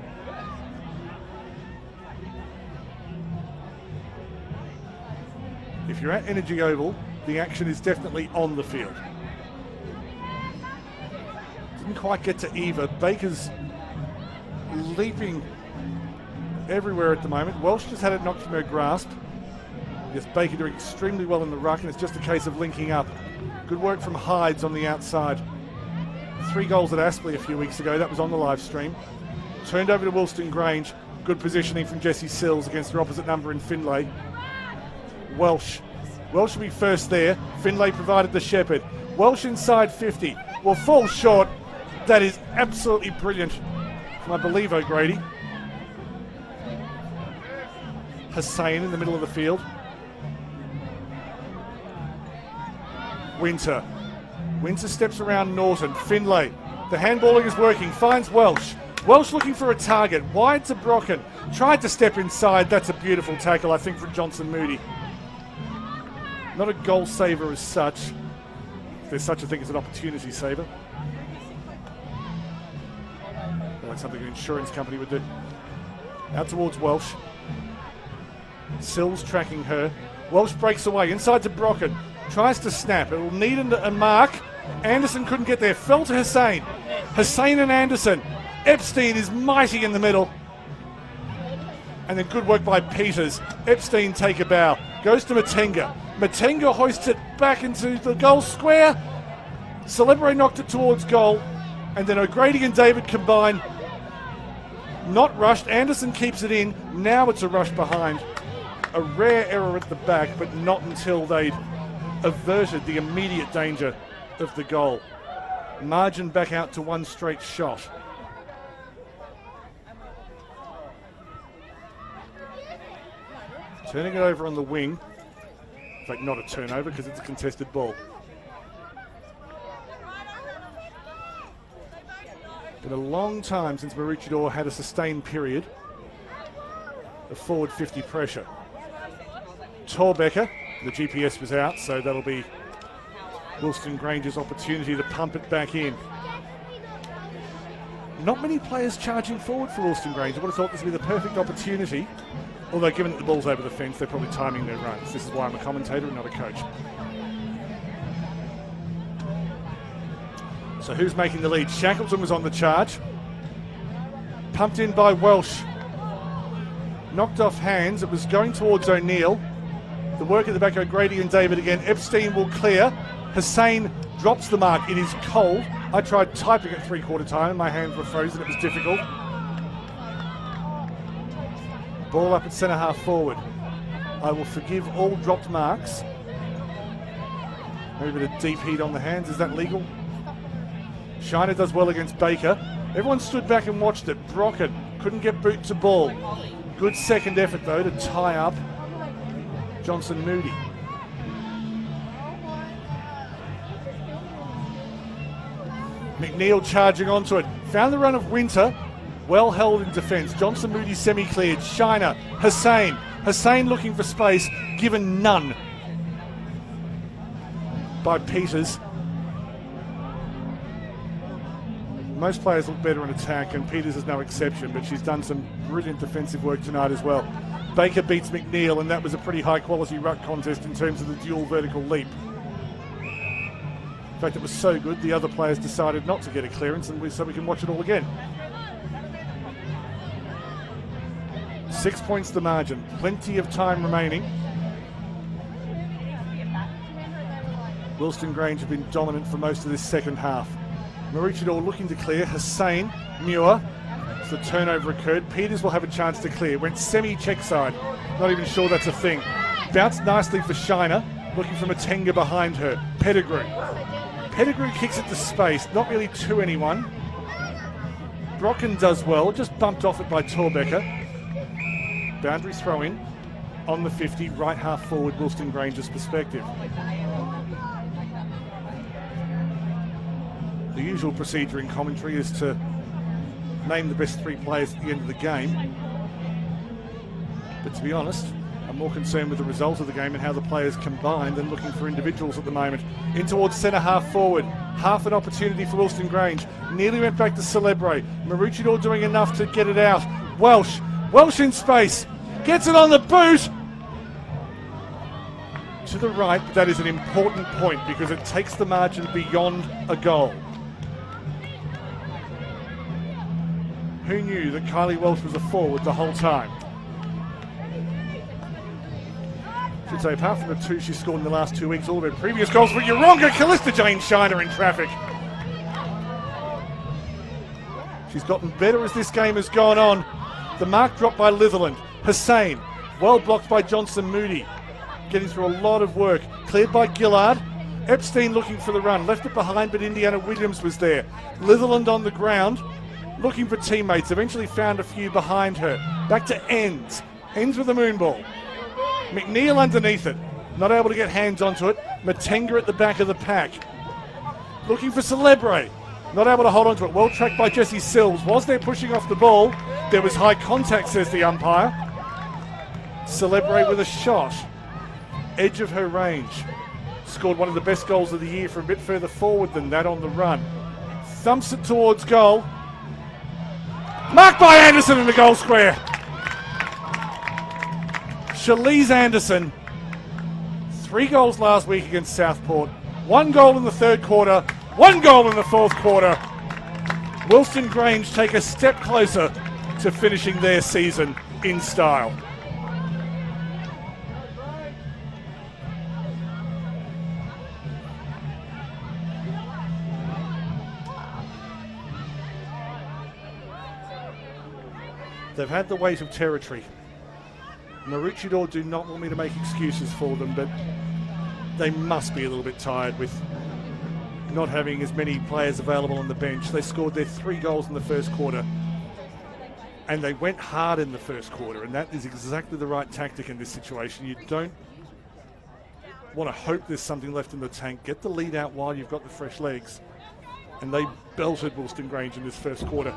If you're at Energy Oval, the action is definitely on the field. Didn't quite get to Eva. Baker's leaping everywhere at the moment. Welsh just had it knocked from her grasp. Yes, Baker doing extremely well in the ruck, and it's just a case of linking up. Good work from Hydes on the outside. 3 goals at Aspley a few weeks ago. That was on the live stream. Turned over to Wilston Grange. Good positioning from Jessie Sills against her opposite number in Finlay. Welsh. Welsh will be first there. Finlay provided the shepherd. Welsh inside 50. Will fall short. That is absolutely brilliant from, I believe, O'Grady. Hussain in the middle of the field. Winter. Winter steps around Norton. Finlay. The handballing is working. Finds Welsh. Welsh looking for a target. Wide to Brocken. Tried to step inside. That's a beautiful tackle, I think, from Johnson Moody. Not a goal saver as such. If there's such a thing as an opportunity saver. like something an insurance company would do. Out towards Welsh. Sills tracking her. Welsh breaks away, inside to Brocken. Tries to snap. It'll need a mark. Anderson couldn't get there. Fell to Hussein. Hussein and Anderson. Epstein is mighty in the middle. And then good work by Peters. Epstein take a bow. Goes to Matenga. Matenga hoists it back into the goal square. Celebre knocked it towards goal. And then O'Grady and David combine. Not rushed. Anderson keeps it in. Now it's a rush behind. A rare error at the back, but not until they'd averted the immediate danger of the goal. Margin back out to one straight shot. Turning it over on the wing. In fact, not a turnover because it's a contested ball. Been a long time since Maroochydore had a sustained period of forward 50 pressure. Torbecker, the GPS was out, so that'll be Wilston Grange's opportunity to pump it back in. Not many players charging forward for Wilston Grange. I would have thought this would be the perfect opportunity. Although given that the ball's over the fence, they're probably timing their runs. This is why I'm a commentator and not a coach. So who's making the lead? Shackleton was on the charge. Pumped in by Welsh. Knocked off hands. It was going towards O'Neill. The work at the back, O'Grady and David again. Epstein will clear. Hussein drops the mark. It is cold. I tried typing at three-quarter time and my hands were frozen. It was difficult. Ball up at centre half forward. I will forgive all dropped marks. Maybe a bit of deep heat on the hands. Is that legal? Shiner does well against Baker. Everyone stood back and watched it. Brocken couldn't get boot to ball. Good second effort though to tie up Johnson Moody. McNeil charging onto it. Found the run of Winter. Well held in defence. Johnson Moody semi-cleared. Shiner. Hussein. Hussein looking for space. Given none by Peters. Most players look better in attack, and Peters is no exception, but she's done some brilliant defensive work tonight as well. Baker beats McNeil, and that was a pretty high-quality ruck contest in terms of the dual vertical leap. In fact, it was so good, the other players decided not to get a clearance, and so we can watch it all again. 6 points the margin, plenty of time remaining. Wilston Grange have been dominant for most of this second half. Maroochydore looking to clear. Hussein, Muir. As the turnover occurred, Peters will have a chance to clear. Went semi-check side. Not even sure that's a thing. Bounced nicely for Shiner. Looking for Matenga behind her. Pettigrew. Pettigrew kicks it to space. Not really to anyone. Brocken does well. Just bumped off it by Torbecker. Boundary throw in on the 50. Right half forward, Wilston Grange's perspective. The usual procedure in commentary is to name the best three players at the end of the game. But to be honest, I'm more concerned with the result of the game and how the players combine than looking for individuals at the moment. In towards centre half forward. Half an opportunity for Wilston Grange. Nearly went back to Celebre. Maroochydore doing enough to get it out. Welsh. Welsh in space. Gets it on the boot. To the right, but that is an important point because it takes the margin beyond a goal. Who knew that Kylie Welsh was a forward the whole time? Should say, apart from the two she scored in the last 2 weeks, all of her previous goals were Yoronga, Callista Jane Shiner in traffic. She's gotten better as this game has gone on. The mark dropped by Litherland. Hussein, well blocked by Johnson Moody. Getting through a lot of work. Cleared by Gillard. Epstein looking for the run. Left it behind, but Indiana Williams was there. Litherland on the ground. Looking for teammates, eventually found a few behind her. Back to Ends. Ends with the moon ball. McNeil underneath it. Not able to get hands onto it. Matenga at the back of the pack. Looking for Celebre. Not able to hold onto it. Well tracked by Jesse Sills. Was there pushing off the ball? There was high contact, says the umpire. Celebre with a shot. Edge of her range. Scored one of the best goals of the year from a bit further forward than that on the run. Thumps it towards goal. Marked by Anderson in the goal square. Shalise Anderson, 3 goals last week against Southport. 1 goal in the third quarter, 1 goal in the fourth quarter. Wilston Grange take a step closer to finishing their season in style. They've had the weight of territory. Maroochydore do not want me to make excuses for them, but they must be a little bit tired with not having as many players available on the bench. They scored their 3 goals in the first quarter, and they went hard in the first quarter, and that is exactly the right tactic in this situation. You don't want to hope there's something left in the tank. Get the lead out while you've got the fresh legs, and they belted Wilston Grange in this first quarter.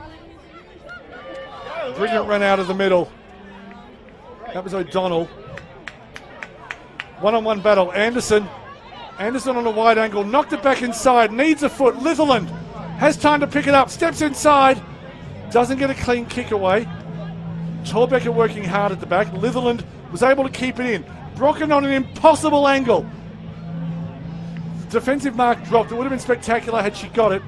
Brilliant run out of the middle. That was O'Donnell. One-on-one battle. Anderson on a wide angle. Knocked it back inside. Needs a foot. Litherland has time to pick it up. Steps inside. Doesn't get a clean kick away. Torbecker working hard at the back. Litherland was able to keep it in. Brocken on an impossible angle. Defensive mark dropped. It would have been spectacular had she got it.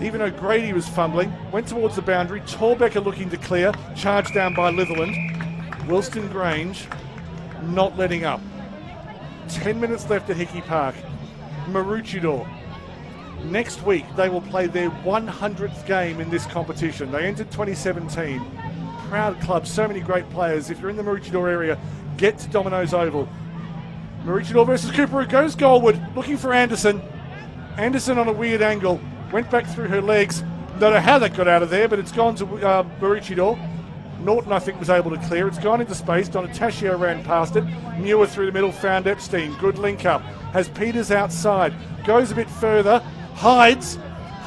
Even O'Grady was fumbling, went towards the boundary. Torbecker looking to clear, charged down by Litherland. Wilston Grange not letting up. 10 minutes left at Hickey Park. Maroochydore. Next week they will play their 100th game in this competition. They entered 2017. Proud club, so many great players. If you're in the Maroochydore area, get to Domino's Oval. Maroochydore versus Cooper, who goes goalward, looking for Anderson. Anderson on a weird angle. Went back through her legs. Don't know how that got out of there, but it's gone to Maroochydore. Norton, I think, was able to clear. It's gone into space. Donataccio ran past it. Muir through the middle, found Epstein. Good link up. Has Peters outside. Goes a bit further. Hydes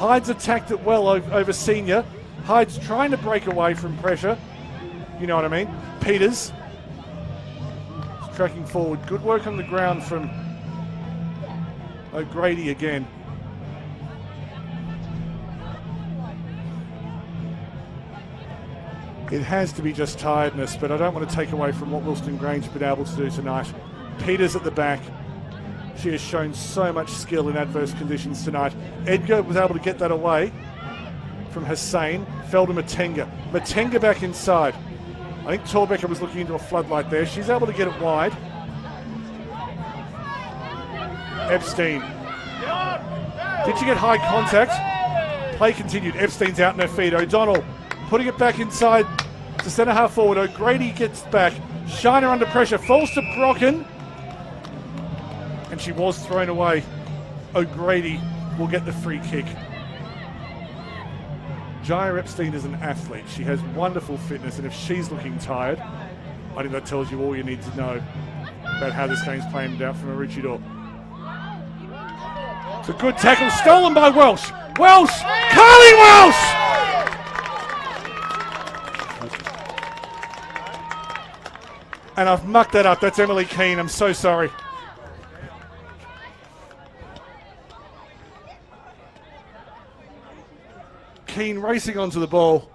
attacked it well over Senior. Hydes trying to break away from pressure. You know what I mean. Peters is tracking forward. Good work on the ground from O'Grady again. It has to be just tiredness, but I don't want to take away from what Wilston Grange have been able to do tonight. Peters at the back. She has shown so much skill in adverse conditions tonight. Edgar was able to get that away from Hussain. Fell to Matenga. Matenga back inside. I think Torbecker was looking into a floodlight there. She's able to get it wide. Epstein. Did she get high contact? Play continued. Epstein's out in her feet. O'Donnell putting it back inside to centre half forward. O'Grady gets back. Shiner under pressure. Falls to Brocken. And she was thrown away. O'Grady will get the free kick. Jaya Epstein is an athlete. She has wonderful fitness, and if she's looking tired, I think that tells you all you need to know about how this game's playing out for Maroochydore. It's a good tackle, stolen by Welsh. Welsh! Carly Welsh! And I've mucked that up. That's Emily Keane. I'm so sorry. Keane racing onto the ball.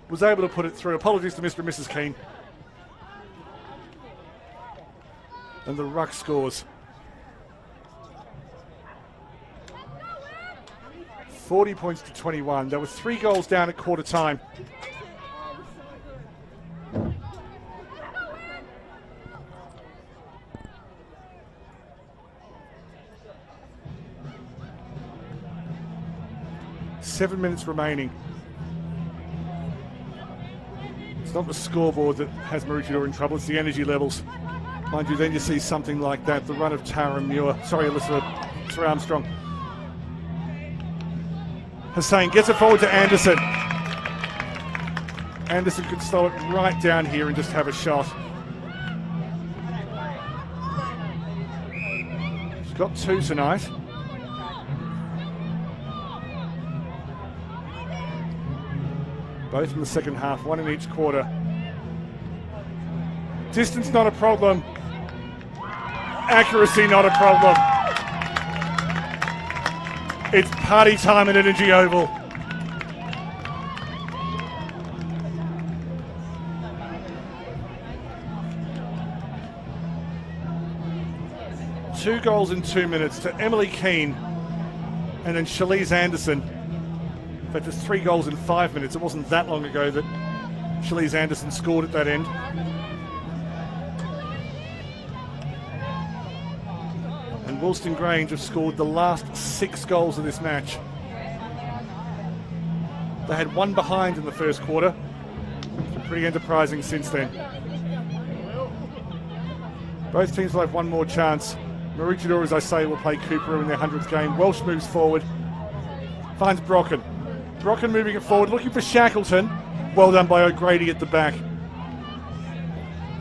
Was able to put it through. Apologies to Mr. and Mrs. Keane. And the ruck scores. 40 points to 21. There were 3 goals down at quarter time. Seven minutes remaining. It's not the scoreboard that has Maroochydore in trouble, it's the energy levels. Mind you, then you see something like that, the run of Tara Muir. Sorry, Alyssa Armstrong. Hussain gets it forward to Anderson. Anderson could slow it right down here and just have a shot. She's got 2 tonight. Both in the second half, 1 in each quarter. Distance not a problem. Accuracy not a problem. It's party time at Energy Oval. 2 goals in 2 minutes to Emily Keane and then Shalise Anderson. In fact, it's 3 goals in 5 minutes. It wasn't that long ago that Shalise Anderson scored at that end. And Wilston Grange have scored the last 6 goals of this match. They had 1 behind in the first quarter. It's been pretty enterprising since then. Both teams will have 1 more chance. Maroochydore, as I say, will play Cooper in their 100th game. Welsh moves forward, finds Brocken. Brocken moving it forward, looking for Shackleton. Well done by O'Grady at the back.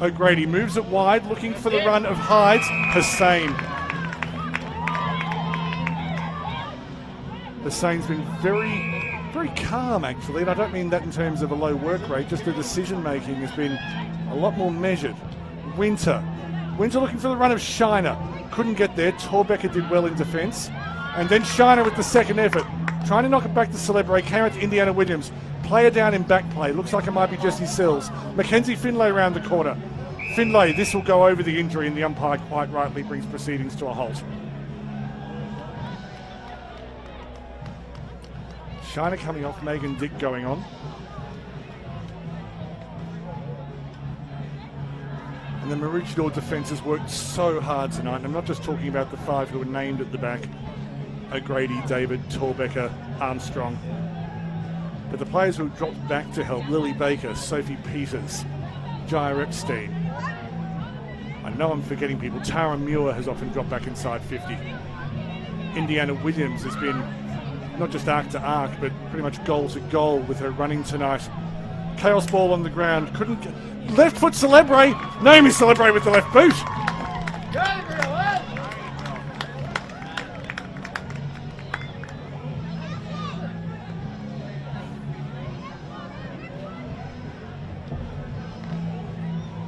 O'Grady moves it wide, looking for the run of Hydes. Hussain. Hussain's been very calm, actually, and I don't mean that in terms of a low work rate, just the decision-making has been a lot more measured. Winter looking for the run of Shiner. Couldn't get there. Torbecker did well in defence. And then Shiner with the second effort. Trying to knock it back to Celebre. Came out to Indiana Williams. Player down in back play. Looks like it might be Jessie Sills. Mackenzie Finlay around the corner. Finlay, this will go over the injury, and the umpire quite rightly brings proceedings to a halt. Shiner coming off, Megan Dick going on. And the Maroochydore defence has worked so hard tonight. And I'm not just talking about the 5 who were named at the back. O'Grady, David, Torbecker, Armstrong. But the players who have dropped back to help, Lily Baker, Sophie Peters, Jaya Epstein. I know I'm forgetting people. Tara Muir has often dropped back inside 50. Indiana Williams has been not just arc to arc, but pretty much goal to goal with her running tonight. Chaos ball on the ground. Couldn't get... Left foot Celebre. Naomi Celebre with the left boot.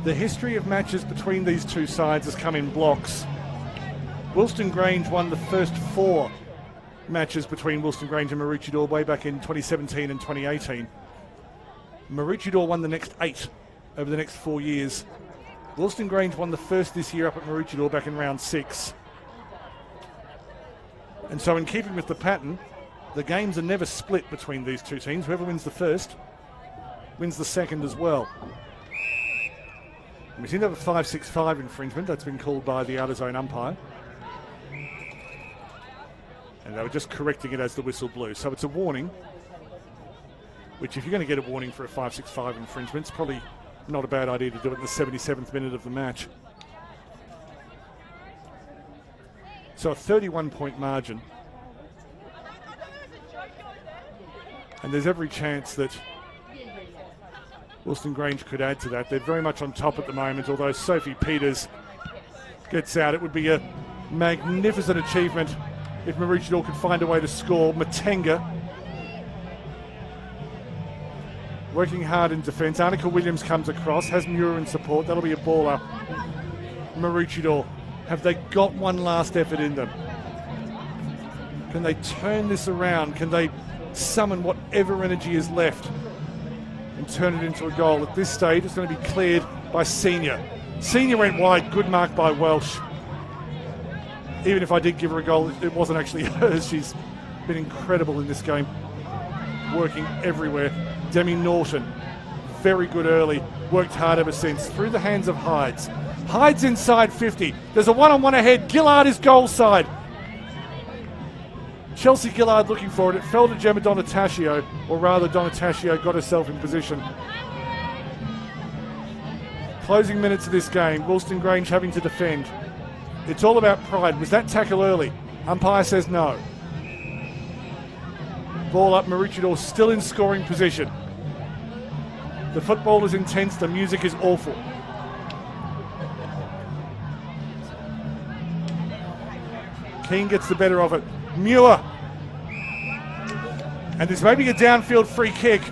The history of matches between these two sides has come in blocks. Wilston Grange won the first 4 matches between Wilston Grange and Maroochydore way back in 2017 and 2018. Maroochydore won the next 8 over the next 4 years. Wilston Grange won the first this year up at Maroochydore back in round 6. And so in keeping with the pattern, the games are never split between these two teams. Whoever wins the first wins the second as well. And we seem to have a 5-6-5 infringement that's been called by the outer zone umpire. And they were just correcting it as the whistle blew. So it's a warning, which if you're going to get a warning for a 5-6-5 infringement, it's probably not a bad idea to do it in the 77th minute of the match. So a 31-point margin. And there's every chance that Wilston Grange could add to that. They're very much on top at the moment, although Sophie Peters gets out. It would be a magnificent achievement if Maroochydore could find a way to score. Matenga working hard in defence. Annika Williams comes across, has Muir in support. That'll be a ball up. Maroochydore, have they got one last effort in them? Can they turn this around? Can they summon whatever energy is left and turn it into a goal? At this stage, it's going to be cleared by Senior. Senior went wide. Good mark by Welsh. Even if I did give her a goal, it wasn't actually hers. She's been incredible in this game, working everywhere. Demi Norton, very good early, worked hard ever since. Through the hands of Hydes. Hydes inside 50. There's a one-on-one ahead. Gillard is goal side. Chelsea Gillard looking for it. It fell to Gemma Donataccio, or rather Donataccio got herself in position. Closing minutes of this game, Wilston Grange having to defend. It's all about pride. Was that tackle early? Umpire says no. Ball up, Maroochydore still in scoring position. The football is intense, the music is awful. Keane gets the better of it. Muir. And there's maybe a downfield free kick.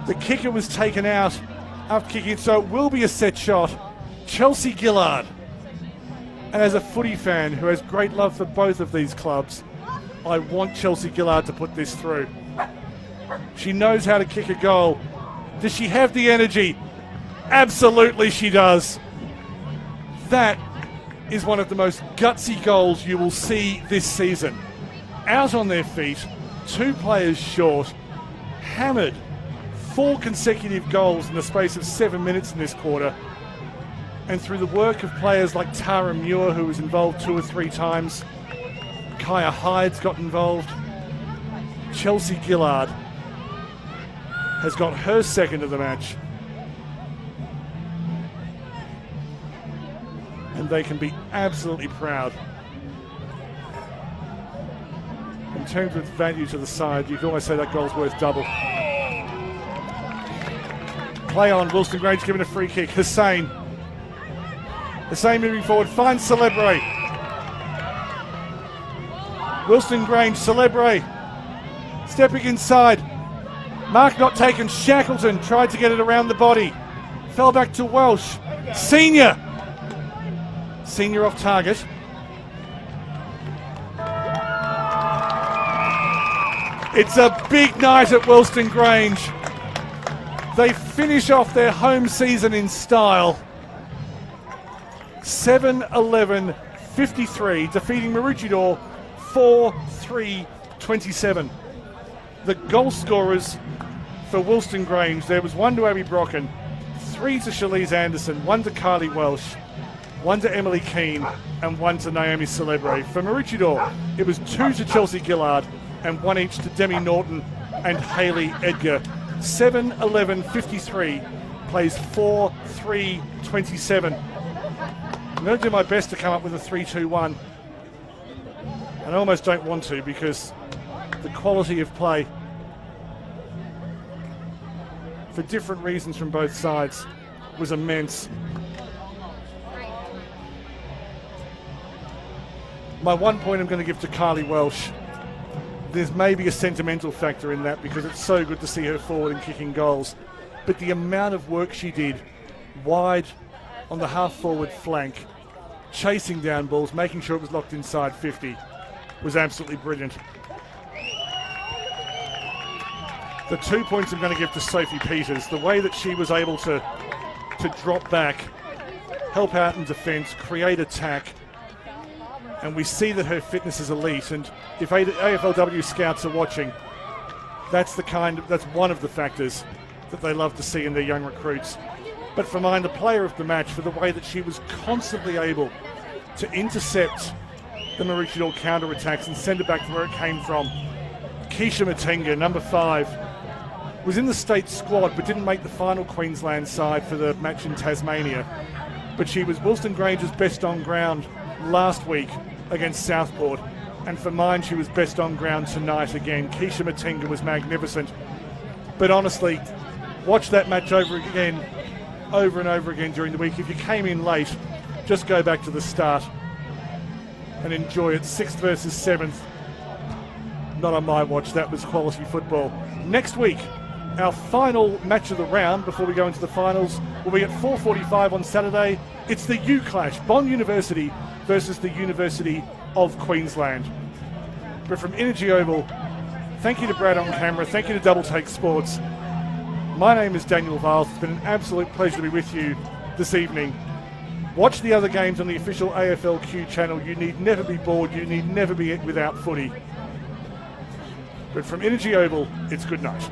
The kicker was taken out after kicking it, so it will be a set shot. Chelsea Gillard. And as a footy fan who has great love for both of these clubs, I want Chelsea Gillard to put this through. She knows how to kick a goal. Does she have the energy? Absolutely she does. That is one of the most gutsy goals you will see this season. Out on their feet, 2 players short, hammered 4 consecutive goals in the space of 7 minutes in this quarter. And through the work of players like Tara Muir, who was involved 2 or 3 times, Kaya Hyde's got involved, Chelsea Gillard has got her second of the match. And they can be absolutely proud. In terms of value to the side, you can almost say that goal's worth double. Play on, Wilston Grange given a free kick. Hussein moving forward, finds Celebre. Wilston Grange, Celebre stepping inside. Mark not taken, Shackleton tried to get it around the body. Fell back to Welsh. Senior off target. It's a big night at Wilston Grange. They finish off their home season in style. 7-11-53, defeating Maroochydore 4-3-27. The goal scorers for Wilston Grange, there was 1 to Abby Brocken, 3 to Shalise Anderson, 1 to Kylie Welsh, 1 to Emily Keane, and 1 to Naomi Celebre. For Maroochydore, it was 2 to Chelsea Gillard and 1 each to Demi Norton and Hayley Edgar. 7-11-53 plays 4-3-27. I'm going to do my best to come up with a 3-2-1. And I almost don't want to because the quality of play for different reasons from both sides was immense. My 1 point I'm going to give to Kylie Welsh. There's maybe a sentimental factor in that because it's so good to see her forward and kicking goals. But the amount of work she did wide on the half-forward flank, chasing down balls, making sure it was locked inside 50, was absolutely brilliant. The 2 points I'm going to give to Sophie Peters, the way that she was able to drop back, help out in defence, create attack, and we see that her fitness is elite. And if AFLW scouts are watching, that's one of the factors that they love to see in their young recruits. But for mine, the player of the match, for the way that she was constantly able to intercept the Maroochydore counter-attacks and send it back to where it came from. Keisha Matenga, number 5, was in the state squad but didn't make the final Queensland side for the match in Tasmania. But she was Wilston Grange's best on ground last week against Southport. And for mine, she was best on ground tonight again. Keisha Matenga was magnificent. But honestly, watch that match over and over again during the week. If you came in late, just go back to the start and enjoy it. 6th versus 7th. Not on my watch, that was quality football. Next week, our final match of the round before we go into the finals will be at 4:45 on Saturday. It's the U-Clash, Bond University versus the University of Queensland. But from Energy Oval, thank you to Brad on camera, thank you to Double Take Sports. My name is Daniel Viles. It's been an absolute pleasure to be with you this evening. Watch the other games on the official AFLQ channel. You need never be bored. You need never be without footy. But from Energy Oval, it's good night.